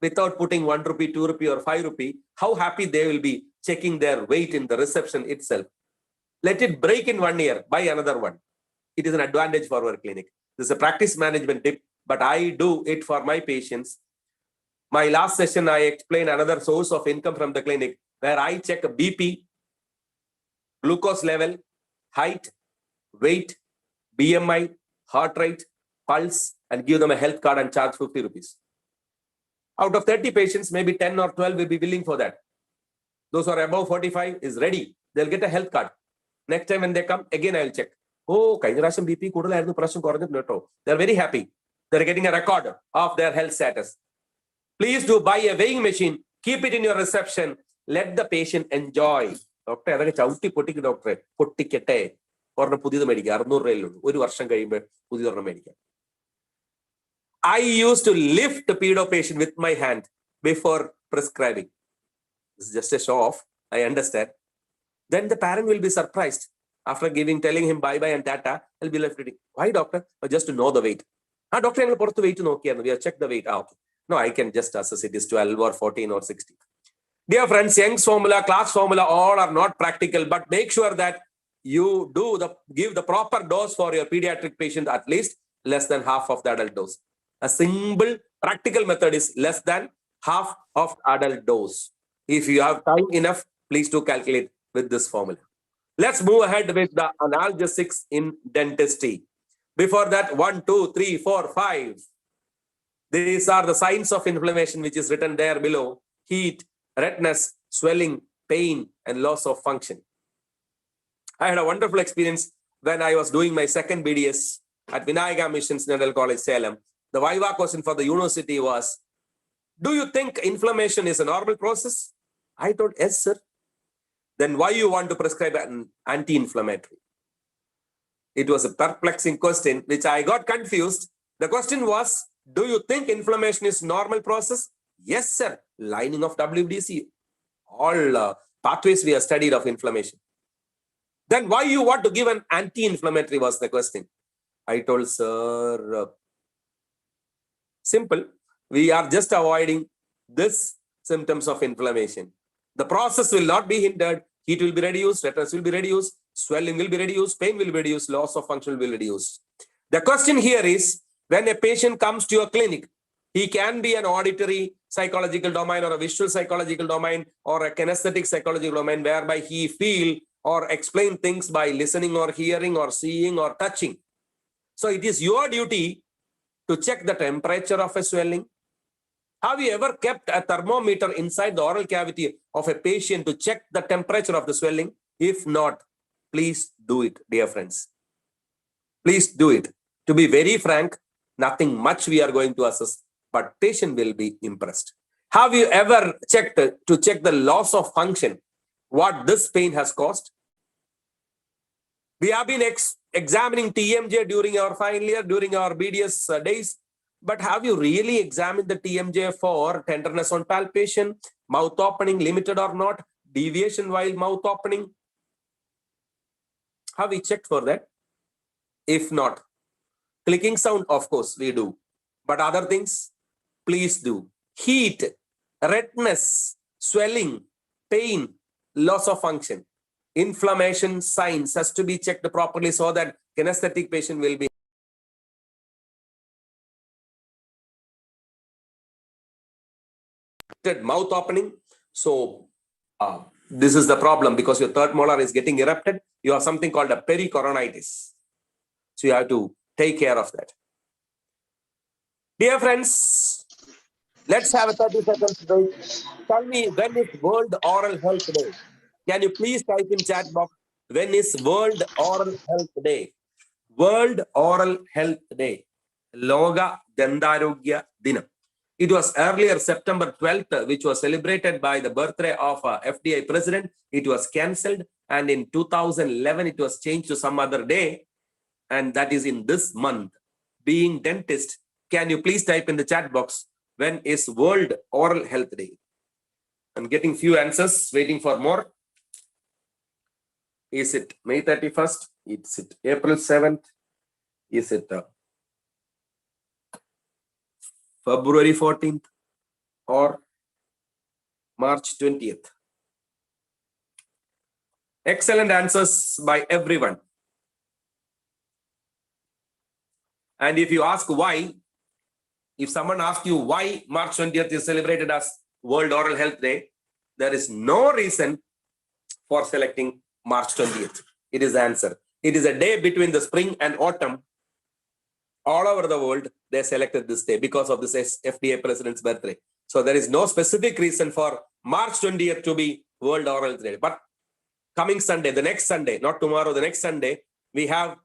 without putting 1 rupee, 2 rupee or 5 rupee. How happy they will be checking their weight in the reception itself. Let it break in 1 year, buy another one. It is an advantage for our clinic. This is a practice management tip, but I do it for my patients. My last session, I explained another source of income from the clinic where I check BP, glucose level, height, weight, BMI, heart rate, pulse, and give them a health card and charge 50 rupees. Out of 30 patients, maybe 10 or 12 will be willing for that. Those who are above 45 is ready. They'll get a health card. Next time when they come, again I will check. Oh, BP, they're very happy. They're getting a record of their health status. Please do buy a weighing machine. Keep it in your reception. Let the patient enjoy. Doctor, I used to lift the pedo patient with my hand before prescribing. This is just a show off. I understand. Then the parent will be surprised. After telling him bye-bye and tata, he'll be left reading. Why, doctor? Just to know the weight. Doctor, we have checked the weight. Okay. No, I can just assess it is 12 or 14 or 16. Dear friends, Young's formula, class formula, all are not practical, but make sure that you give the proper dose for your pediatric patient, at least less than half of the adult dose. A simple practical method is less than half of adult dose. If you have time enough, please do calculate with this formula. Let's move ahead with the analgesics in dentistry. Before that, 1, 2, 3, 4, 5. These are the signs of inflammation, which is written there below. Heat, redness, swelling, pain, and loss of function. I had a wonderful experience when I was doing my second BDS at Vinayaga Missions Dental College, Salem. The Viva question for the university was, do you think inflammation is a normal process? I told, yes, sir. Then why you want to prescribe an anti-inflammatory? It was a perplexing question, which I got confused. The question was, do you think inflammation is normal process? Yes, sir. Lining of WBC. All pathways we have studied of inflammation. Then why you want to give an anti-inflammatory was the question. I told, sir, simple. We are just avoiding this symptoms of inflammation. The process will not be hindered. Heat will be reduced, redness will be reduced, swelling will be reduced, pain will be reduced, loss of function will be reduced. The question here is, when a patient comes to your clinic, he can be an auditory psychological domain or a visual psychological domain or a kinesthetic psychological domain whereby he feel or explain things by listening or hearing or seeing or touching. So it is your duty to check the temperature of a swelling. Have you ever kept a thermometer inside the oral cavity of a patient to check the temperature of the swelling? If not, please do it, dear friends. Please do it. To be very frank, nothing much we are going to assess, but patient will be impressed. Have you ever checked to check the loss of function? what this pain has caused. We have been examining TMJ during our final year, during our BDS days. But have you really examined the TMJ for tenderness on palpation, mouth opening limited or not, deviation while mouth opening? Have we checked for that? If not, clicking sound, of course, we do. But other things, please do. Heat, redness, swelling, pain, loss of function, inflammation signs has to be checked properly so that kinesthetic patient will be mouth opening. So this is the problem, because your third molar is getting erupted. You have something called a pericoronitis. So you have to take care of that. Dear friends, let's have a 30 seconds break. Tell me, when is World Oral Health Day? Can you please type in chat box, when is World Oral Health Day? World Oral Health Day. Loga Dandarogya Dinam. It was earlier September 12th, which was celebrated by the birthday of FDA president. It was cancelled, and in 2011, it was changed to some other day, and that is in this month. Being dentist, can you please type in the chat box, when is World Oral Health Day? I'm getting few answers, waiting for more. Is it May 31st? Is it April 7th? Is it February 14th or March 20th? Excellent answers by everyone. And if you ask why, if someone asks you why March 20th is celebrated as World Oral Health Day, there is no reason for selecting March 20th. It is the answer. It is a day between the spring and autumn. All over the world, they selected this day because of this FDA president's birthday. So there is no specific reason for March 20th to be World Oral Health Day. But coming Sunday, the next Sunday, not tomorrow, the next Sunday, we have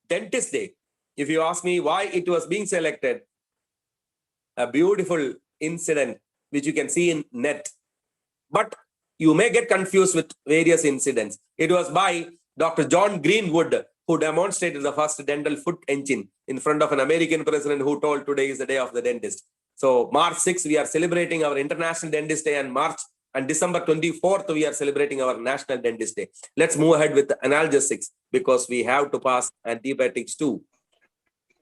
Dentist Day. If you ask me why it was being selected, a beautiful incident which you can see in net. But you may get confused with various incidents. It was by Dr. John Greenwood, who demonstrated the first dental foot engine in front of an American president who told today is the day of the dentist. So March 6th, we are celebrating our International Dentist Day, and December 24th, we are celebrating our National Dentist Day. Let's move ahead with analgesics because we have to pass antibiotics too.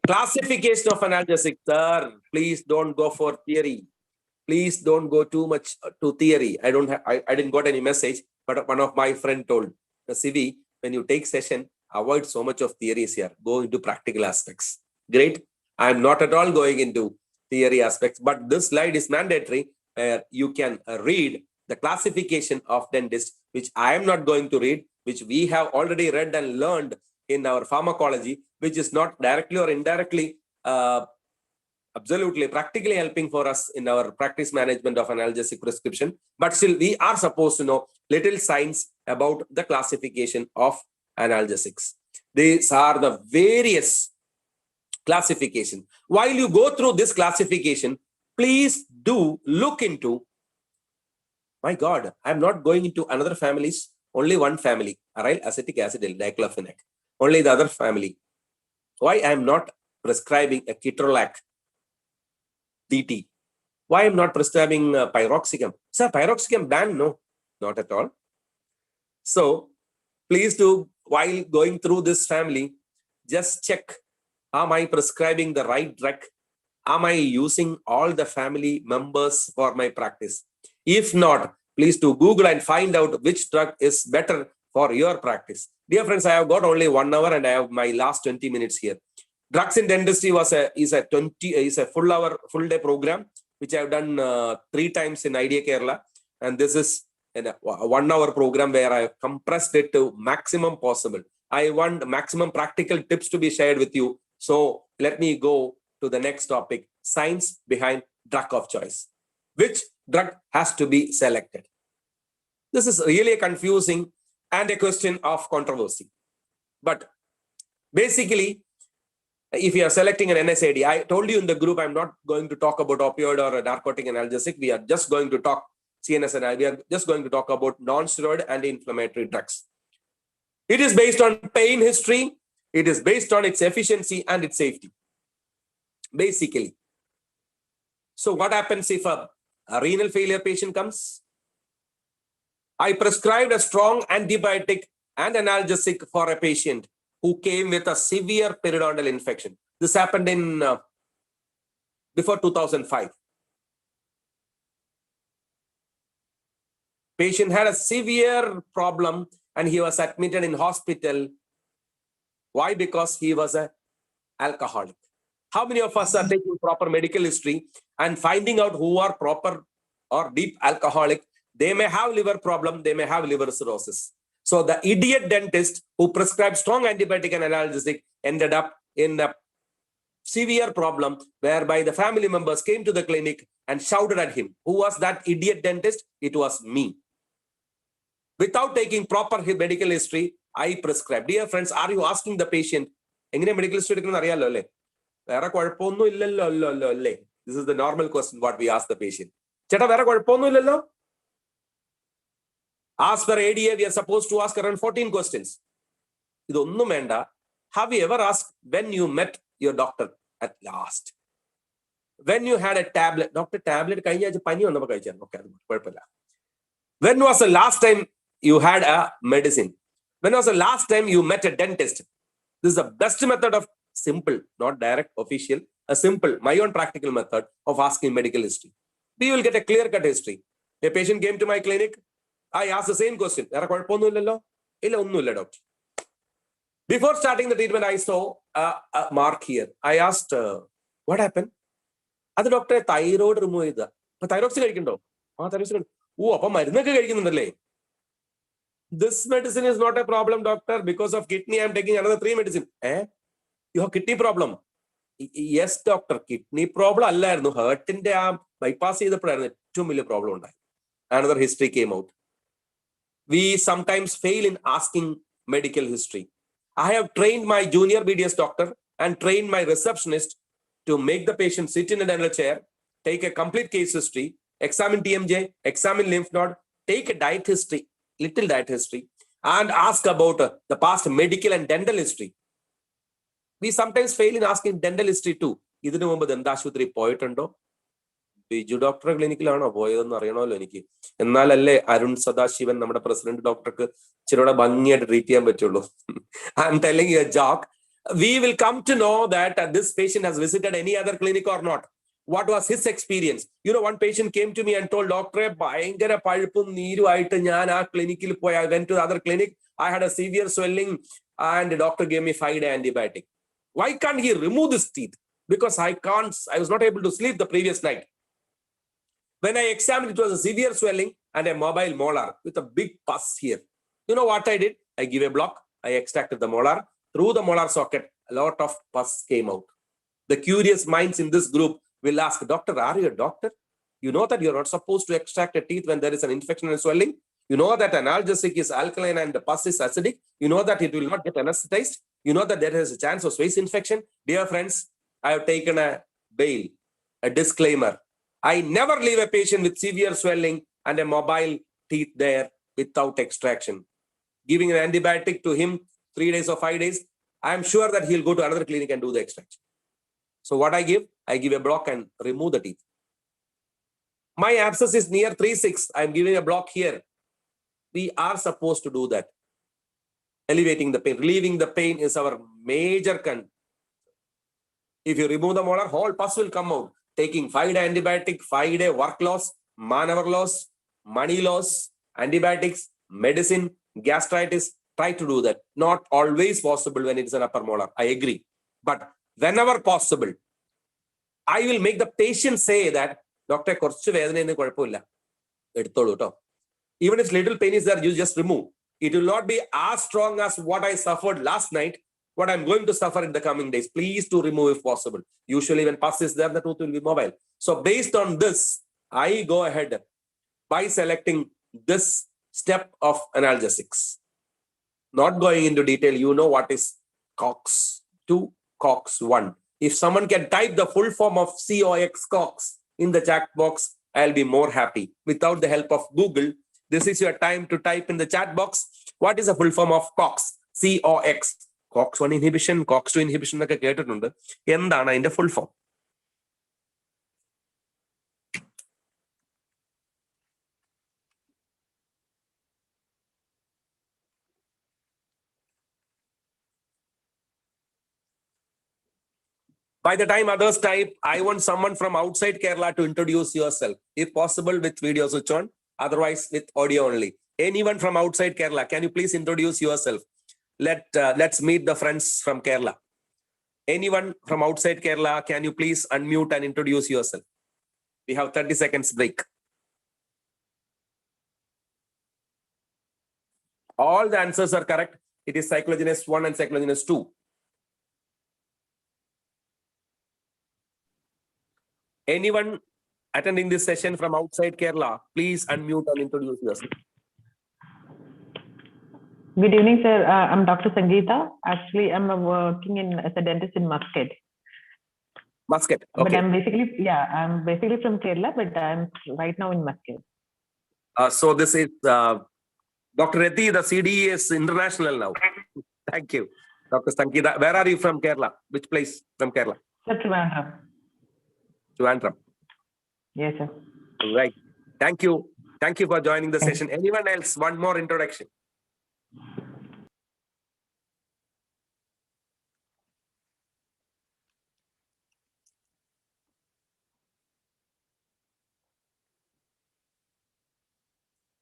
Classification of analgesics, sir. Please don't go for theory. Please don't go too much to theory. I didn't got any message, but one of my friend told, CIVY, when you take session, avoid so much of theories here. Go into practical aspects. Great. I'm not at all going into theory aspects, but this slide is mandatory. You can read the classification of dentist, which I am not going to read, which we have already read and learned in our pharmacology, which is not directly or indirectly absolutely practically helping for us in our practice management of analgesic prescription. But still, we are supposed to know little science about the classification of analgesics. These are the various classification. While you go through this classification, please do look into, my God, I'm not going into another families, only one family, aryl acetic acid diclofenac, only the other family. Why I'm not prescribing a ketorolac DT? Why I'm not prescribing pyroxicam? Sir, pyroxicam banned? No, not at all. So please do, while going through this family, just check, am I prescribing the right drug? Am I using all the family members for my practice? If not, please do Google and find out which drug is better for your practice. Dear friends, I have got only 1 hour and I have my last 20 minutes here. Drugs in dentistry is a full day program which I have done 3 times in Idea Kerala, and this is a 1 hour program where I have compressed it to maximum possible. I want maximum practical tips to be shared with you. So let me go to the next topic: science behind drug of choice. Which drug has to be selected? This is really confusing and a question of controversy. But basically, if you are selecting an NSAID, I told you in the group, I'm not going to talk about opioid or a narcotic analgesic. We are just going to talk CNS and we are just going to talk about non-steroid anti-inflammatory drugs. It is based on pain history. It is based on its efficiency and its safety, basically. So what happens if a renal failure patient comes? I prescribed a strong antibiotic and analgesic for a patient who came with a severe periodontal infection. This happened in before 2005. Patient had a severe problem and he was admitted in hospital. Why? Because he was an alcoholic. How many of us are taking proper medical history and finding out who are proper or deep alcoholic? They may have liver problem, they may have liver cirrhosis. So the idiot dentist who prescribed strong antibiotic and analgesic ended up in a severe problem whereby the family members came to the clinic and shouted at him. Who was that idiot dentist? It was me. Without taking proper medical history, I prescribed. Dear friends, are you asking the patient, medical history? This is the normal question what we ask the patient. As per ADA, we are supposed to ask around 14 questions. Have you ever asked when you met your doctor at last? When you had a tablet, doctor tablet, when was the last time you had a medicine? When was the last time you met a dentist? This is the best method of simple, not direct, official, a simple, my own practical method of asking medical history. We will get a clear-cut history. A patient came to my clinic. I asked the same question. Before starting the treatment, I saw a mark here. I asked, what happened? That's doctor thyroid remove. Thyroid this medicine is not a problem, doctor. Because of kidney, I am taking another 3 medicine. You have kidney problem? Yes, doctor. Kidney problem. Heart in the bypass is the 2 million problem. Another history came out. We sometimes fail in asking medical history. I have trained my junior BDS doctor and trained my receptionist to make the patient sit in a dental chair, take a complete case history, examine TMJ, examine lymph node, take a diet history, little diet history, and ask about the past medical and dental history. We sometimes fail in asking dental history too. Biju doctor clinical ആണോ പോയതെന്ന് അറിയണമല്ലോ എനിക്ക്. എന്നാലല്ലേ അരുൺ സദാശിവൻ നമ്മുടെ president ഡോക്ടർക്ക് ഇച്ചിരിയുടെ ഭംഗിയായിട്ട് treat ചെയ്യാൻ പറ്റുള്ളൂ. I am telling you a joke. We will come to know that this patient has visited any other clinic or not. What was his experience? You know, one patient came to me and told, doctor, ഭയങ്കര പഴുപ്പും നീരുമായിട്ട് ഞാൻ ആ ക്ലിനിക്കിൽ പോയി. I went to the other clinic. I had a severe swelling and the doctor gave me 5-day antibiotic. Why can't he remove this teeth? Because I was not able to sleep the previous night. When I examined, it was a severe swelling and a mobile molar with a big pus here. You know what I did? I give a block. I extracted the molar. Through the molar socket, a lot of pus came out. The curious minds in this group will ask, doctor, are you a doctor? You know that you're not supposed to extract a teeth when there is an infection and swelling. You know that analgesic is alkaline and the pus is acidic. You know that it will not get anesthetized. You know that there is a chance of space infection. Dear friends, I have taken a bail, a disclaimer. I never leave a patient with severe swelling and a mobile teeth there without extraction. Giving an antibiotic to him 3 days or 5 days, I am sure that he'll go to another clinic and do the extraction. So what I give a block and remove the teeth. My abscess is near 3/6. I'm giving a block here. We are supposed to do that. Alleviating the pain, relieving the pain is our major concern. If you remove the molar, whole pus will come out. Taking 5-day antibiotic, 5-day work loss, man-hour loss, money loss, antibiotics, medicine, gastritis, try to do that. Not always possible when it's an upper molar. I agree. But whenever possible, I will make the patient say that, doctor, even if little pain is there, you just remove. It will not be as strong as what I suffered last night, what I'm going to suffer in the coming days. Please to remove if possible. Usually when pus is there, the tooth will be mobile. So based on this, I go ahead by selecting this step of analgesics. Not going into detail, you know what is COX 2, COX 1. If someone can type the full form of COX, COX in the chat box, I'll be more happy. Without the help of Google, this is your time to type in the chat box. What is the full form of COX? COX. COX1 inhibition, COX2 inhibition. Endana in the full form. By the time others type, I want someone from outside Kerala to introduce yourself. If possible, with video switch on. Otherwise, with audio only. Anyone from outside Kerala, can you please introduce yourself? Let's meet the friends from Kerala. Anyone from outside Kerala, can you please unmute and introduce yourself? We have 30 seconds break. All the answers are correct. It is cyclogenous 1 and cyclogenous 2. Anyone attending this session from outside Kerala, please unmute and introduce yourself. Good evening, sir. I'm Dr. Sangeeta. Actually, I'm working as a dentist in Muscat. Muscat. Okay. But I'm basically from Kerala, but I'm right now in Muscat. So this is Dr. Reddy, the CDE is international now. Thank you. Dr. Sangeeta. Where are you from Kerala? Which place from Kerala? Sir, Trivandrum. Trivandrum. Yes, sir. Right. Thank you. Thank you for joining the session. Anyone else? One more introduction.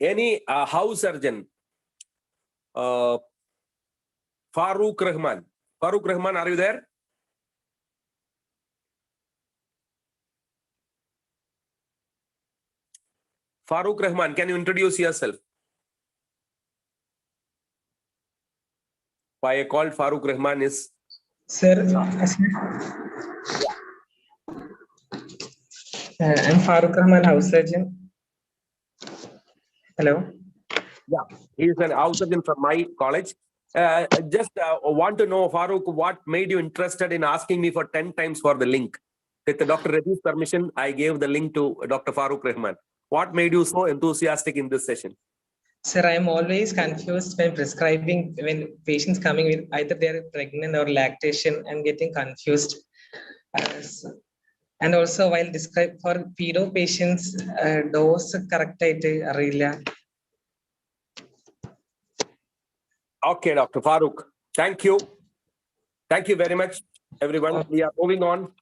Any house surgeon? Farooq Rahman. Farooq Rahman, are you there? Farooq Rahman, can you introduce yourself? Why I called Farooq Rahman is... Sir, I'm Farooq Rahman, house surgeon. Hello. Yeah, he is an house surgeon from my college. Just want to know, Farooq, what made you interested in asking me for 10 times for the link? With Dr. Reddy's permission, I gave the link to Dr. Farooq Rahman. What made you so enthusiastic in this session? Sir, I am always confused when prescribing, when patients coming with either they're pregnant or lactation, I'm getting confused. And also while describe for pedo patients, dose correct. Okay, Dr. Farooq. Thank you. Thank you very much, everyone. We are moving on.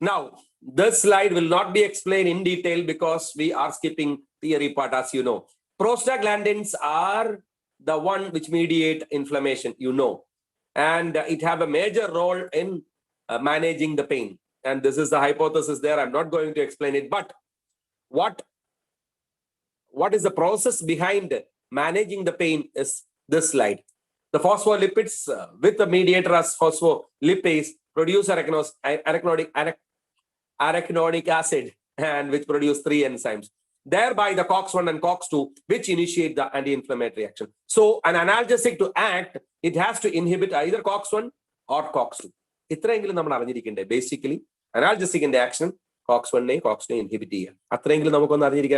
Now, this slide will not be explained in detail because we are skipping theory part, as you know. Prostaglandins are the one which mediate inflammation, you know, and it have a major role in managing the pain. And this is the hypothesis there. I'm not going to explain it, but what is the process behind managing the pain is this slide. The phospholipids with the mediator as phospholipase produce arachidonic acid, and which produce 3 enzymes. Thereby the COX1 and COX2, which initiate the anti-inflammatory action. So an analgesic to act, it has to inhibit either COX1 or COX2. Basically, analgesic in the action, COX1, COX2 inhibit.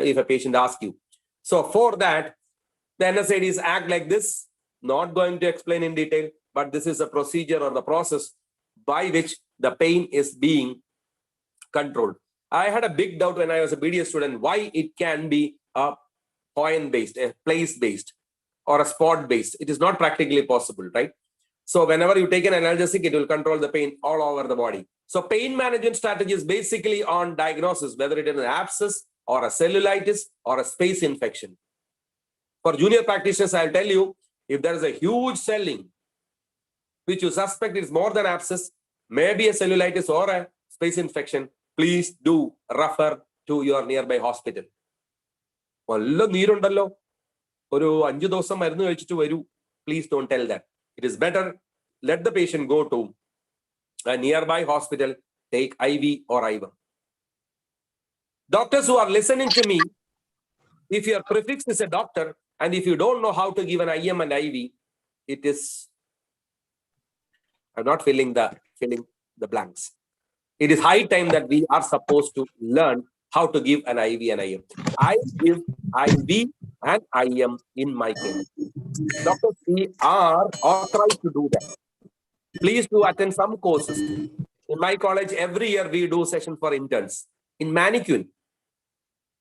If a patient asks you. So for that, the NSAIDs act like this. Not going to explain in detail, but this is a procedure or the process by which the pain is being controlled. I had a big doubt when I was a BDS student why it can be a point-based, a place-based, or a spot-based. It is not practically possible, right? So whenever you take an analgesic, it will control the pain all over the body. So pain management strategy is basically on diagnosis, whether it is an abscess or a cellulitis or a space infection. For junior practitioners, I'll tell you, if there is a huge swelling, which you suspect is more than abscess, maybe a cellulitis or a space infection, please do refer to your nearby hospital. Please don't tell that. It is better, let the patient go to a nearby hospital, take IV or IV. Doctors who are listening to me, if your prefix is a doctor, and if you don't know how to give an IM and IV, it is, I'm not filling the blanks. It is high time that we are supposed to learn how to give an IV and IM. I give IV and IM in my clinic. Doctors, we are authorized to do that. Please do attend some courses. In my college, every year we do session for interns. In mannequin,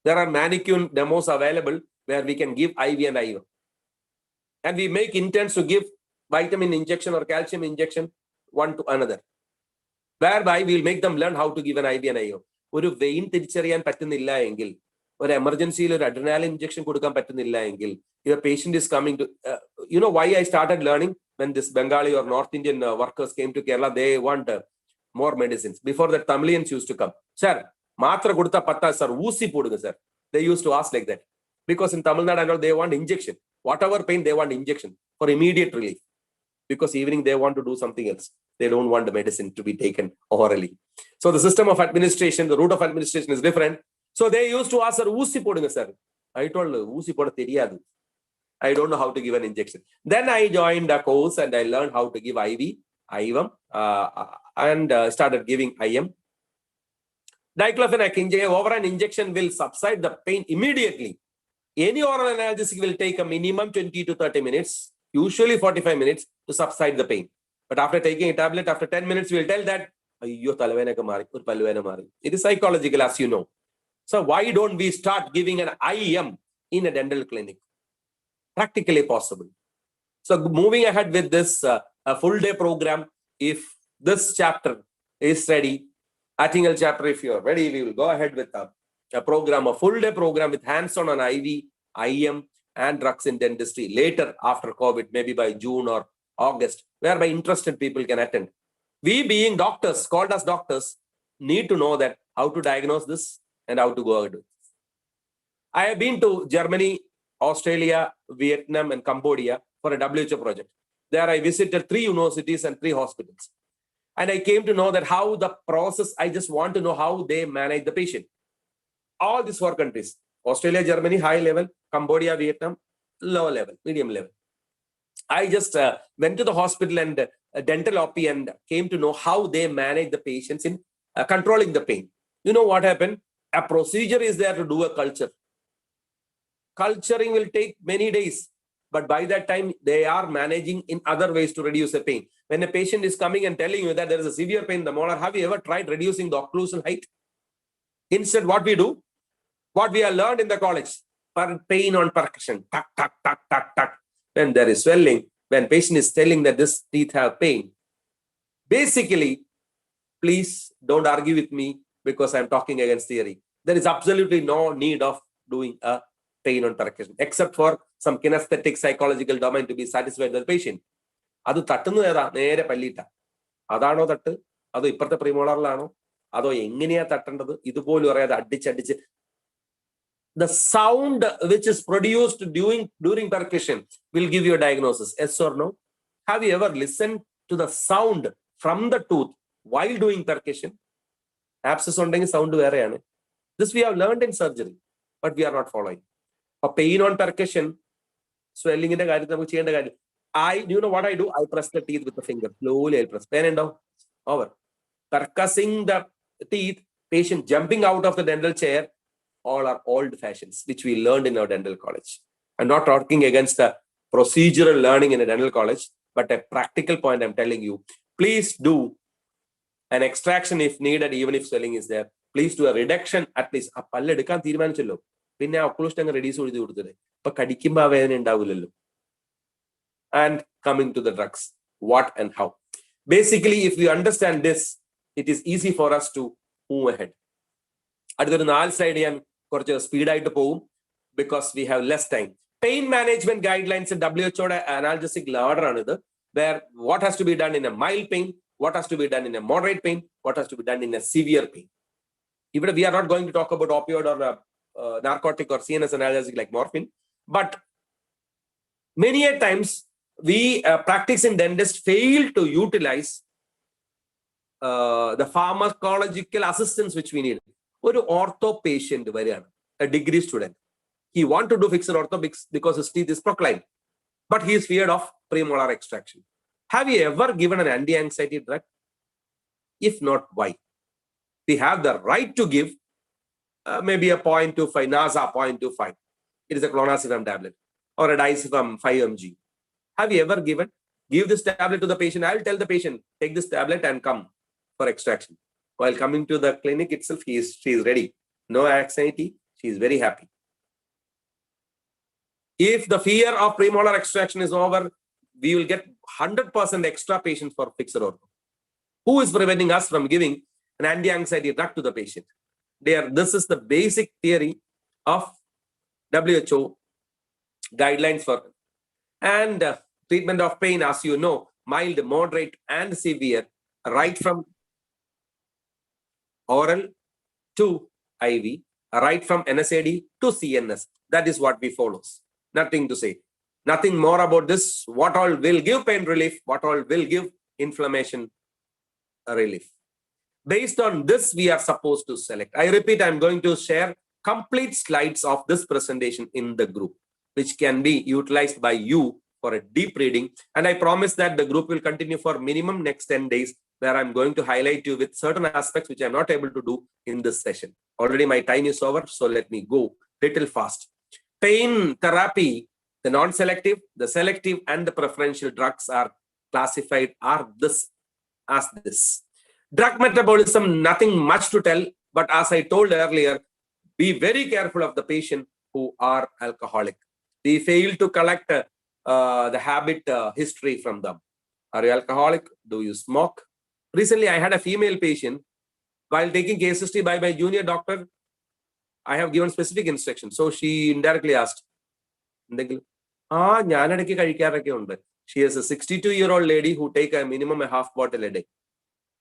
there are mannequin demos available where we can give IV and IM. And we make interns to give vitamin injection or calcium injection one to another, whereby we will make them learn how to give an IV and IO. ഒരു vein തിരിച്ചറിയാൻ പറ്റുന്നില്ല എങ്കിൽ, ഒരു എമർജൻസിയിൽ ഒരു adrenaline injection കൊടുക്കാൻ പറ്റുന്നില്ല എങ്കിൽ, your patient is coming to, you know why I started learning? When this Bengali or North Indian workers came to Kerala, they want more medicines. Before that, Tamilians used to come. Sir, matra kodutha patta sir, oosi podunga sir. They used to ask like that. Because in Tamil Nadu, I know they want injection. Whatever pain, they want injection for immediate relief. Because evening they want to do something else. They don't want the medicine to be taken orally. So the system of administration, the route of administration is different. So they used to ask, sir, oosi podunga sir. I told her, oosi poda theriyadu. I don't know how to give an injection. Then I joined a course and I learned how to give IV, IM, and started giving IM. Diclofenac over an injection will subside the pain immediately. Any oral analgesic will take a minimum 20 to 30 minutes, usually 45 minutes to subside the pain. But after taking a tablet, after 10 minutes, we will tell that, it is psychological, as you know. So why don't we start giving an IM in a dental clinic? Practically possible. So moving ahead with this a full day program, if this chapter is ready, article chapter, if you are ready, we will go ahead with a program, a full day program with hands-on on IV, IM, and drugs in dentistry later after COVID, maybe by June or August, whereby interested people can attend. We being doctors, called as doctors, need to know that how to diagnose this and how to go ahead with this. I have been to Germany, Australia, Vietnam, and Cambodia for a WHO project. There I visited 3 universities and 3 hospitals. And I came to know that how the process, I just want to know how they manage the patient. All these 4 countries, Australia, Germany, high level, Cambodia, Vietnam, low level, medium level. I just went to the hospital and dental OP and came to know how they manage the patients in controlling the pain. You know what happened? A procedure is there to do a culture. Culturing will take many days, but by that time they are managing in other ways to reduce the pain. When a patient is coming and telling you that there is a severe pain in the molar, have you ever tried reducing the occlusal height? Instead, what we do, what we have learned in the college, pain on percussion, tuck, tuck, tuck, tuck, tuck. When there is swelling, when patient is telling that this teeth have pain, basically, please don't argue with me because I'm talking against theory. There is absolutely no need of doing a pain on percussion, except for some kinesthetic psychological domain to be satisfied with the patient. Adu tattunnu eda nere pallita. Adano tattu, ado ipparthe premolarlano, ado engineya tattandathu, idupolu arayade addichu. The sound which is produced during percussion will give you a diagnosis. Yes or no? Have you ever listened to the sound from the tooth while doing percussion? Abscess undengil sound vereyanu. This we have learned in surgery, but we are not following. A pain on percussion, swelling in the guide, you know what I do? I press the teeth with the finger. Slowly I'll press. Pen and down. Over. Percussing the teeth, patient jumping out of the dental chair, all are old fashions, which we learned in our dental college. I'm not talking against the procedural learning in a dental college, but a practical point I'm telling you. Please do an extraction if needed, even if swelling is there. Please do a reduction at least. പിന്നെ occlusion അങ്ങ് reduce ചെയ്ത് കൊടുത്തത് ഇപ്പൊ കടിക്കുമ്പോ ആ വേദന ഉണ്ടാവില്ലല്ലോ. And coming to the drugs, what and how. Basically, if we understand this, it is easy for us to move ahead. അടുത്തൊരു 4 slide ഞാൻ കുറച്ച് സ്പീഡായിട്ട് പോകും because we have less time. Pain management guidelines in WHOയുടെ analgesic ladder ആണിത്, where what has to be done in a mild pain, what has to be done in a moderate pain, what has to be done in a severe pain. Even we are not going to talk about opioid or narcotic or CNS analgesic like morphine, but many a times we practicing dentists fail to utilize the pharmacological assistance which we need. ഒരു ortho patient വരെയാണ്, a degree student. He want to do fixed ortho because his teeth is proclined, but he is feared of premolar extraction. Have you ever given an anti-anxiety drug? If not, why? we have the right to give maybe a 0.25, NASA 0.25. It is a clonazepam tablet or a diazepam 5 mg. Have you ever given? Give this tablet to the patient. I'll tell the patient, take this tablet and come for extraction. While coming to the clinic itself, she is ready. No anxiety. She is very happy. If the fear of premolar extraction is over, we will get 100% extra patients for fixed ortho. Who is preventing us from giving an anti-anxiety drug to the patient? This is the basic theory of WHO guidelines for and treatment of pain, as you know, mild, moderate, and severe, right from oral to IV, right from NSAID to CNS. That is what we follows. Nothing to say. Nothing more about this. What all will give pain relief, what all will give inflammation relief. Based on this, we are supposed to select. I repeat, I'm going to share complete slides of this presentation in the group, which can be utilized by you for a deep reading. And I promise that the group will continue for minimum next 10 days, where I'm going to highlight you with certain aspects which I'm not able to do in this session. Already my time is over, so let me go little fast. Pain therapy, the non-selective, the selective, and the preferential drugs are classified as this. Drug metabolism, nothing much to tell, but as I told earlier, be very careful of the patient who are alcoholic. We fail to collect the habit history from them. Are you alcoholic? Do you smoke? Recently, I had a female patient. While taking case history by my junior doctor, I have given specific instructions. So she indirectly asked, she is a 62-year-old lady who take a minimum a half bottle a day.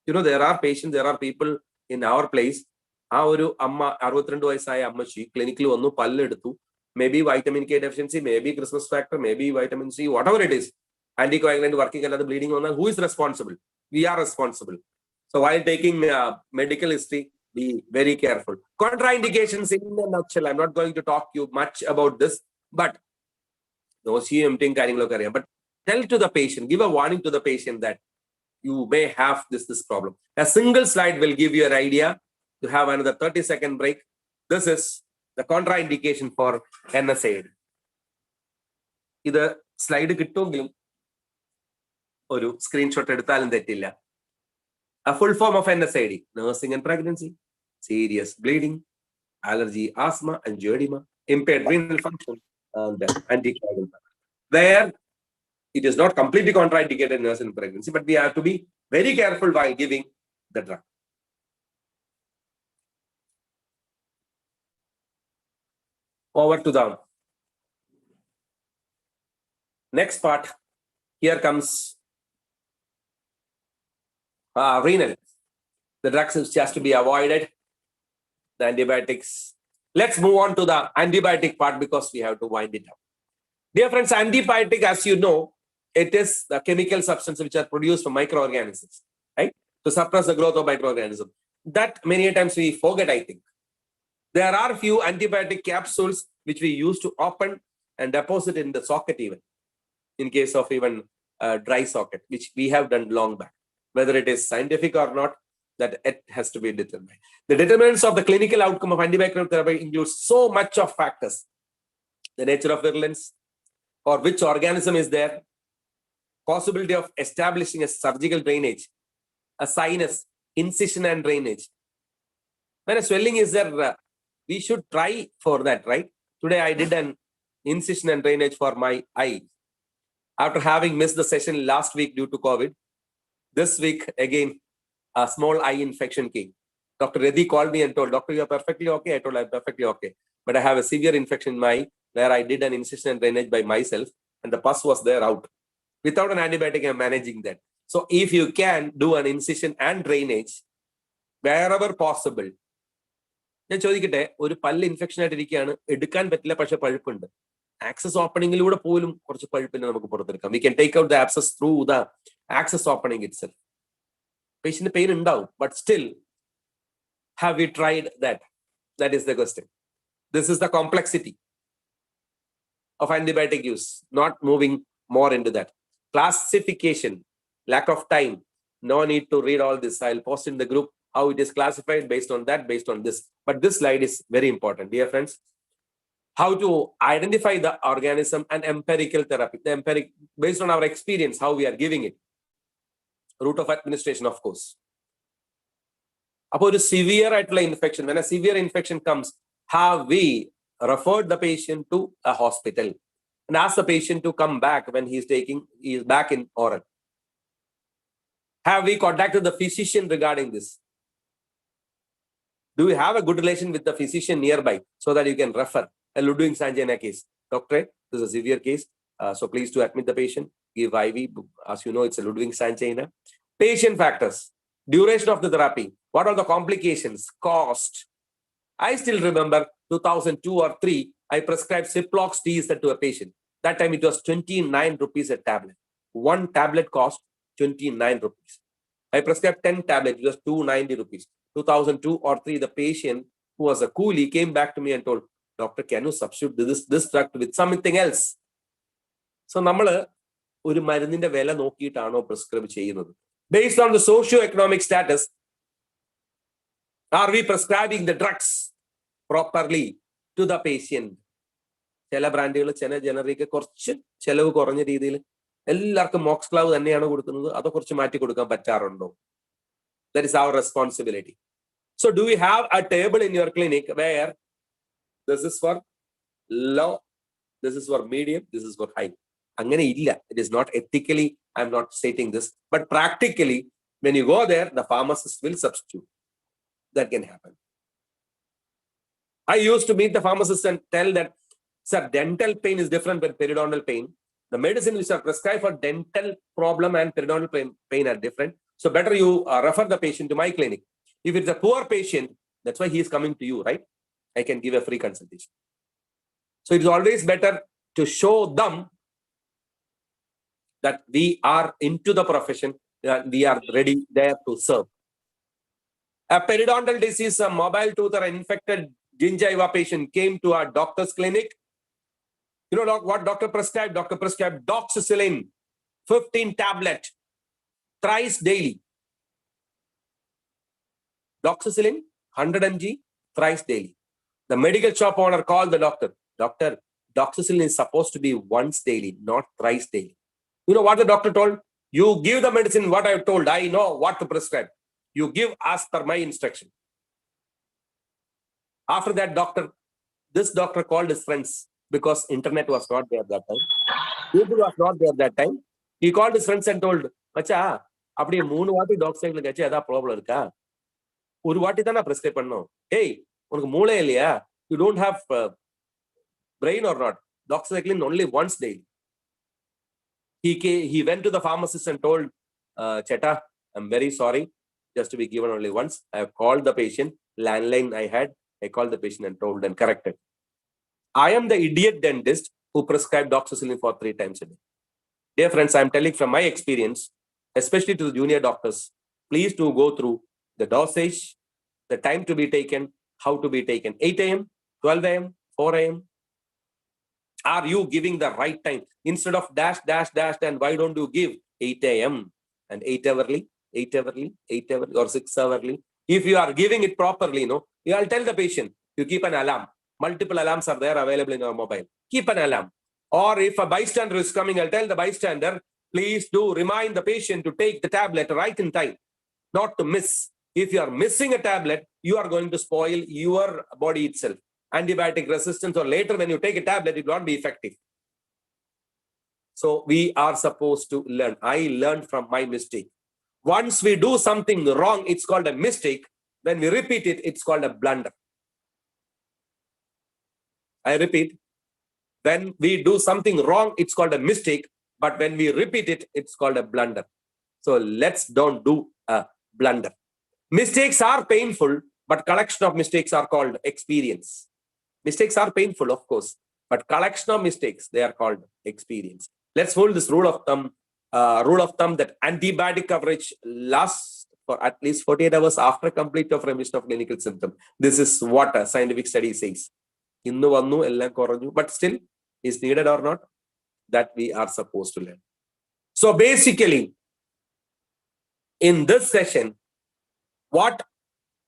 You know, there are patients, there are people in our place. Clinically, maybe vitamin K deficiency, maybe Christmas factor, maybe vitamin C, whatever it is. Anticoagulant working, another bleeding on. Who is responsible? We are responsible. So while taking medical history, be very careful. Contraindications in a nutshell. I'm not going to talk you much about this, but but tell to the patient, give a warning to the patient that you may have this problem. A single slide will give you an idea. You have another 30-second break. This is the contraindication for NSAID. This slide kittuengilum oru screenshot eduthalum tettilla. A full form of NSAID: nursing and pregnancy, serious bleeding, allergy, asthma, angioedema, impaired renal function, and anticoagulant. Where it is not completely contraindicated in nursing and pregnancy, but we have to be very careful while giving the drug. Over to the next part. Here comes renal. The drugs which has to be avoided, the antibiotics. Let's move on to the antibiotic part because we have to wind it up. Dear friends, antibiotic, as you know, it is the chemical substance which are produced from microorganisms, right? To suppress the growth of microorganisms. That many times we forget, I think. There are few antibiotic capsules which we use to open and deposit in the socket even, in case of even dry socket, which we have done long back. Whether it is scientific or not, that it has to be determined. The determinants of the clinical outcome of antibiotic therapy includes so much of factors. The nature of virulence, or which organism is there, possibility of establishing a surgical drainage, a sinus, incision and drainage. When a swelling is there, we should try for that, right? Today I did an incision and drainage for my eye. After having missed the session last week due to COVID, this week again, a small eye infection came. Dr. Reddy called me and told, Doctor, you are perfectly okay. I told, I'm perfectly okay. But I have a severe infection in my eye where I did an incision and drainage by myself and the pus was there out. Without an antibiotic, I'm managing that. So if you can do an incision and drainage wherever possible. ഞാൻ ചോദിക്കട്ടെ, ഒരു പല്ല് infection ആയിട്ടിരിക്കുകയാണ്, എടുക്കാൻ പറ്റില്ല, പക്ഷെ പഴുപ്പുണ്ട്. Access ഓപ്പണിംഗിലൂടെ പോലും കുറച്ച് പഴുപ്പിനെ നമുക്ക് പുറത്തെടുക്കാം. We can take out the abscess through the access opening itself. Patient pain ഉണ്ടാവും, but still, have we tried that? That is the question. This is the complexity of antibiotic use, not moving more into that. Classification, lack of time, no need to read all this. I'll post in the group how it is classified based on that, based on this. But this slide is very important, dear friends. How to identify the organism and empirical therapy, the empiric, based on our experience, how we are giving it. Route of administration, of course. About a severe infection, when a severe infection comes, have we referred the patient to a hospital and ask the patient to come back when he is back in oral? Have we contacted the physician regarding this? Do we have a good relation with the physician nearby so that you can refer a Ludwig's angina case? Doctor, this is a severe case. So please to admit the patient, give IV. As you know, it's a Ludwig's angina. Patient factors, duration of the therapy, what are the complications, cost. I still remember 2002 or 3, I prescribed Ciplox T to a patient. That time it was 29 rupees a tablet. One tablet cost 29 rupees. I prescribed 10 tablets, it was 290 rupees. 2002 or 3, the patient who was a coolie came back to me and told, Doctor, can you substitute this drug with something else? So, we prescribe based on the socio-economic status, are we prescribing the drugs properly to the patient? ചില ബ്രാൻഡുകൾ ചില generic കുറച്ച് ചെലവ് കുറഞ്ഞ രീതിയിൽ എല്ലാവർക്കും MOOCs ക്ലൗ തന്നെയാണ് കൊടുക്കുന്നത്, അത് കുറച്ച് മാറ്റി കൊടുക്കാൻ പറ്റാറുണ്ടോ? That is our responsibility. So do we have a table in your clinic where this is for low, this is for medium, this is for high? Angane illa. It is not ethically, I'm not stating this, but practically when you go there, the pharmacist will substitute. That can happen. I used to meet the pharmacist and tell that, sir, dental pain is different than periodontal pain. The medicine which are prescribed for dental problem and periodontal pain are different. So better you refer the patient to my clinic. If it's a poor patient, that's why he is coming to you, right? I can give a free consultation. So it's always better to show them that we are into the profession, that we are ready there to serve. A periodontal disease, a mobile tooth or infected gingiva patient came to our doctor's clinic. You know what doctor prescribed? Doctor prescribed doxycycline, 15 tablet, thrice daily. Doxycycline, 100 mg, thrice daily. The medical shop owner called the doctor. Doctor, doxycycline is supposed to be once daily, not thrice daily. You know what the doctor told? You give the medicine what I have told. I know what to prescribe. You give as per my instruction. After that, this doctor called his friends because internet was not there that time. Google was not there that time. He called his friends and told, Macha, apdi 3 vaati doxycycline kachi adha problem irukka? Oru vaati thana prescribe pannom. Hey, unakku moolai illaya? You don't have brain or not? Doxycycline only once daily. He went to the pharmacist and told, Cheta, I'm very sorry, just to be given only once. I have called the patient, landline I had. I called the patient and told and corrected. I am the idiot dentist who prescribed doxycycline for 3 times a day. Dear friends, I am telling from my experience, especially to the junior doctors, please do go through the dosage, the time to be taken, how to be taken. 8 a.m., 12 a.m., 4 a.m. Are you giving the right time? Instead of dash, and why don't you give 8 a.m. and 8 hourly, 8 hourly, 8 hourly, or 6 hourly? If you are giving it properly, I'll tell the patient, you keep an alarm. Multiple alarms are there available in your mobile. Keep an alarm. Or if a bystander is coming, I'll tell the bystander, please do remind the patient to take the tablet right in time, not to miss. If you are missing a tablet, you are going to spoil your body itself. Antibiotic resistance, or later when you take a tablet, it will not be effective. So we are supposed to learn. I learned from my mistake. Once we do something wrong, it's called a mistake. When we repeat it, it's called a blunder. I repeat, when we do something wrong, it's called a mistake. But when we repeat it, it's called a blunder. So let's don't do a blunder. Mistakes are painful, but collection of mistakes are called experience. Mistakes are painful, of course, but collection of mistakes, they are called experience. Let's hold this rule of thumb that antibiotic coverage lasts for at least 48 hours after complete of remission of clinical symptom. This is what a scientific study says. But still, is needed or not? That we are supposed to learn. So basically, in this session, what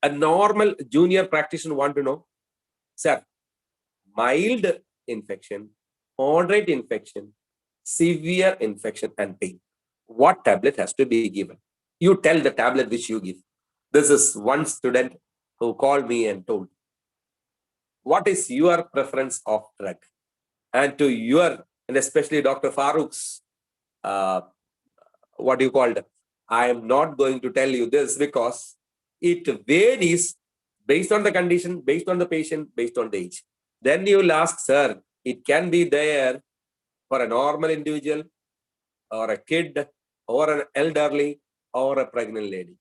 a normal junior practitioner want to know, sir, mild infection, moderate infection, severe infection and pain. What tablet has to be given? You tell the tablet which you give. This is one student who called me and told, what is your preference of drug? And to your, and especially Dr. Farooq's, what you called, I am not going to tell you this because it varies based on the condition, based on the patient, based on the age. Then you will ask, sir, it can be there for a normal individual or a kid or an elderly or a pregnant lady.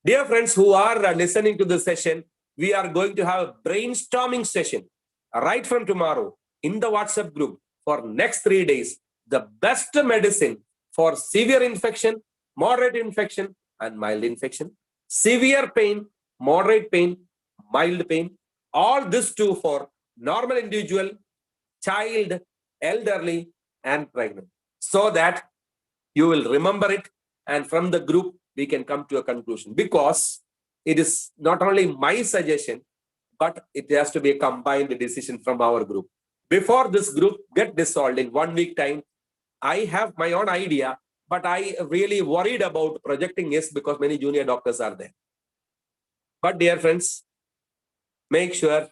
Dear friends who are listening to this session, we are going to have a brainstorming session right from tomorrow in the WhatsApp group for next 3 days. The best medicine for severe infection, moderate infection, and mild infection, severe pain, moderate pain, mild pain, all this too for normal individual, child, elderly, and pregnant, so that you will remember it, and from the group we can come to a conclusion, because it is not only my suggestion, but it has to be a combined decision from our group. Before this group get dissolved in 1 week time, I have my own idea, but I really worried about projecting yes because many junior doctors are there. But dear friends, make sure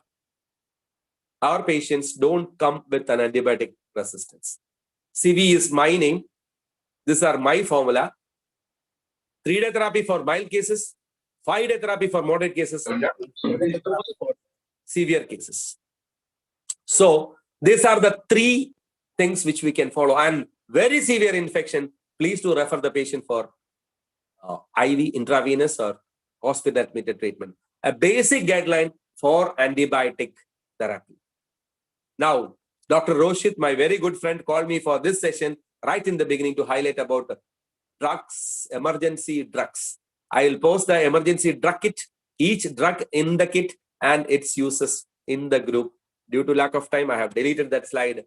our patients don't come with an antibiotic resistance. CV is my name. These are my formula. 3-day therapy for mild cases, 5-day therapy for moderate cases, 7-day therapy for severe cases. So these are the 3 things which we can follow. And very severe infection, please do refer the patient for IV, intravenous or hospital admitted treatment. A basic guideline for antibiotic therapy. Now, Dr. Roshit, my very good friend, called me for this session right in the beginning to highlight about drugs, emergency drugs. I will post the emergency drug kit, each drug in the kit and its uses in the group. Due to lack of time, I have deleted that slide.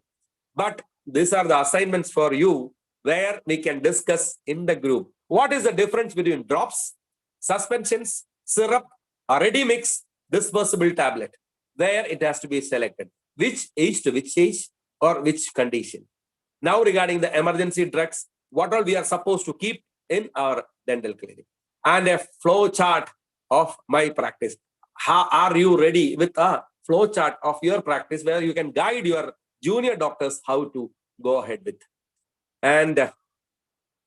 But these are the assignments for you where we can discuss in the group. What is the difference between drops, suspensions, syrup, a ready mix, dispersible tablet? Where it has to be selected. Which age to which age or which condition? Now regarding the emergency drugs, what all we are supposed to keep in our dental clinic, and a flow chart of my practice. How are you ready with a flow chart of your practice where you can guide your junior doctors how to go ahead with? And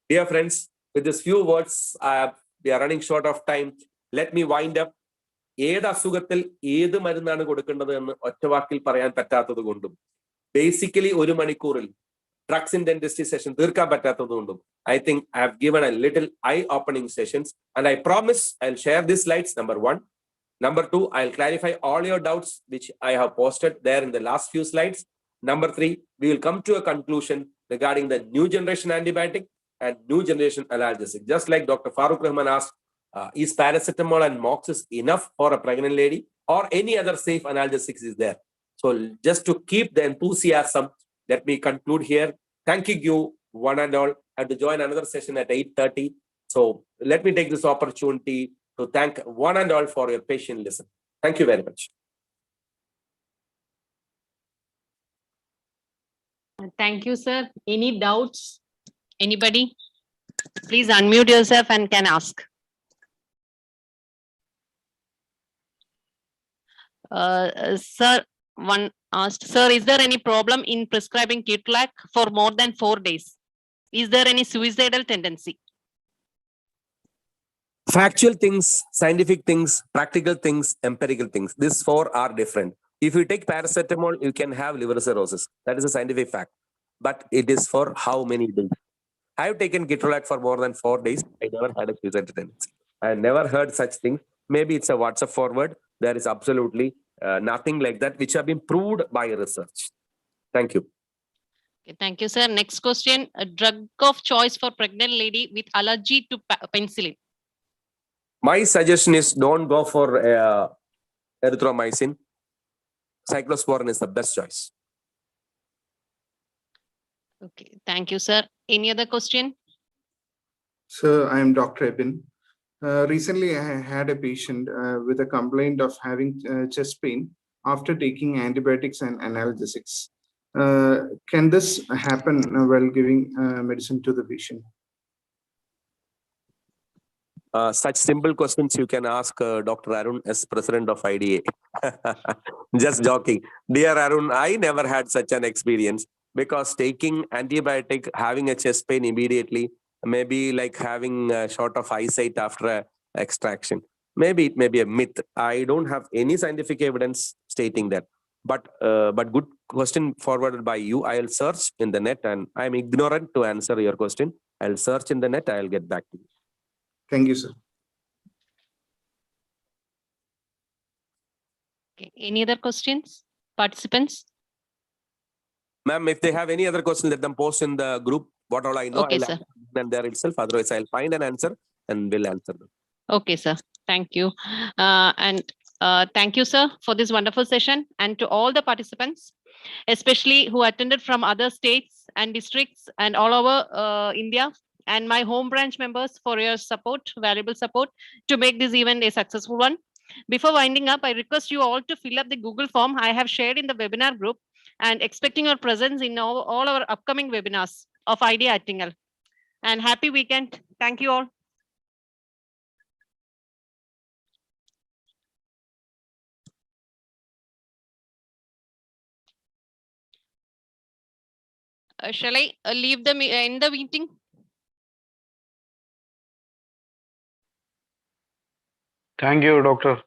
dear friends, with these few words, we are running short of time. Let me wind up. ഏത് അസുഖത്തിൽ ഏത് മരുന്നാണ് കൊടുക്കേണ്ടത് എന്ന് ഒറ്റവാക്കിൽ പറയാൻ പറ്റാത്തത് കൊണ്ടും basically 1 മണിക്കൂറിൽ drugs in dentistry session തീർക്കാൻ പറ്റാത്തത് കൊണ്ടും I think I have given a little eye-opening sessions, and I promise I'll share these slides, number 1. Number 2, I'll clarify all your doubts which I have posted there in the last few slides. Number 3, we will come to a conclusion regarding the new generation antibiotic and new generation analgesic. Just like Dr. Farooq Rahman asked, is paracetamol and mox enough for a pregnant lady, or any other safe analgesics is there? So just to keep the enthusiasm, let me conclude here. Thanking you one and all. I have to join another session at 8:30. So let me take this opportunity to thank one and all for your patient listen. Thank you very much. Thank you, sir. Any doubts? Anybody? Please unmute yourself and can ask. Sir, one asked, sir, is there any problem in prescribing Ketorolac for more than 4 days? Is there any suicidal tendency? Factual things, scientific things, practical things, empirical things. These 4 are different. If you take paracetamol, you can have liver cirrhosis. That is a scientific fact. But it is for how many days? I have taken Ketorolac for more than 4 days. I never had a suicidal tendency. I never heard such things. Maybe it's a WhatsApp forward. There is absolutely nothing like that which have been proved by research. Thank you. Okay, thank you, sir. Next question, a drug of choice for pregnant lady with allergy to penicillin. My suggestion is don't go for erythromycin. Cyclosporin is the best choice. Okay, thank you, sir. Any other question? Sir, I am Dr. Ebin. Recently, I had a patient with a complaint of having chest pain after taking antibiotics and analgesics. Can this happen while giving medicine to the patient? Such simple questions you can ask Dr. Arun as president of IDA. Just joking. Dear Arun, I never had such an experience because taking antibiotic, having a chest pain immediately, maybe like having a short of eyesight after a extraction. Maybe it may be a myth. I don't have any scientific evidence stating that. But good question forwarded by you. I'll search in the net, and I'm ignorant to answer your question. I'll search in the net. I'll get back to you. Thank you, sir. Okay. Any other questions, participants? Ma'am, if they have any other questions, let them post in the group. What all I know, Okay, I'll sir. answer them there itself. Otherwise, I'll find an answer and will answer them. Okay, sir. Thank you. Thank you, sir, for this wonderful session, and to all the participants, especially who attended from other states and districts and all over India, and my home branch members for your support, valuable support to make this event a successful one. Before winding up, I request you all to fill up the Google form I have shared in the webinar group, and expecting your presence in all our upcoming webinars of IDEA Attingal. And happy weekend. Thank you all. Shall I leave the end the meeting? Thank you, Doctor.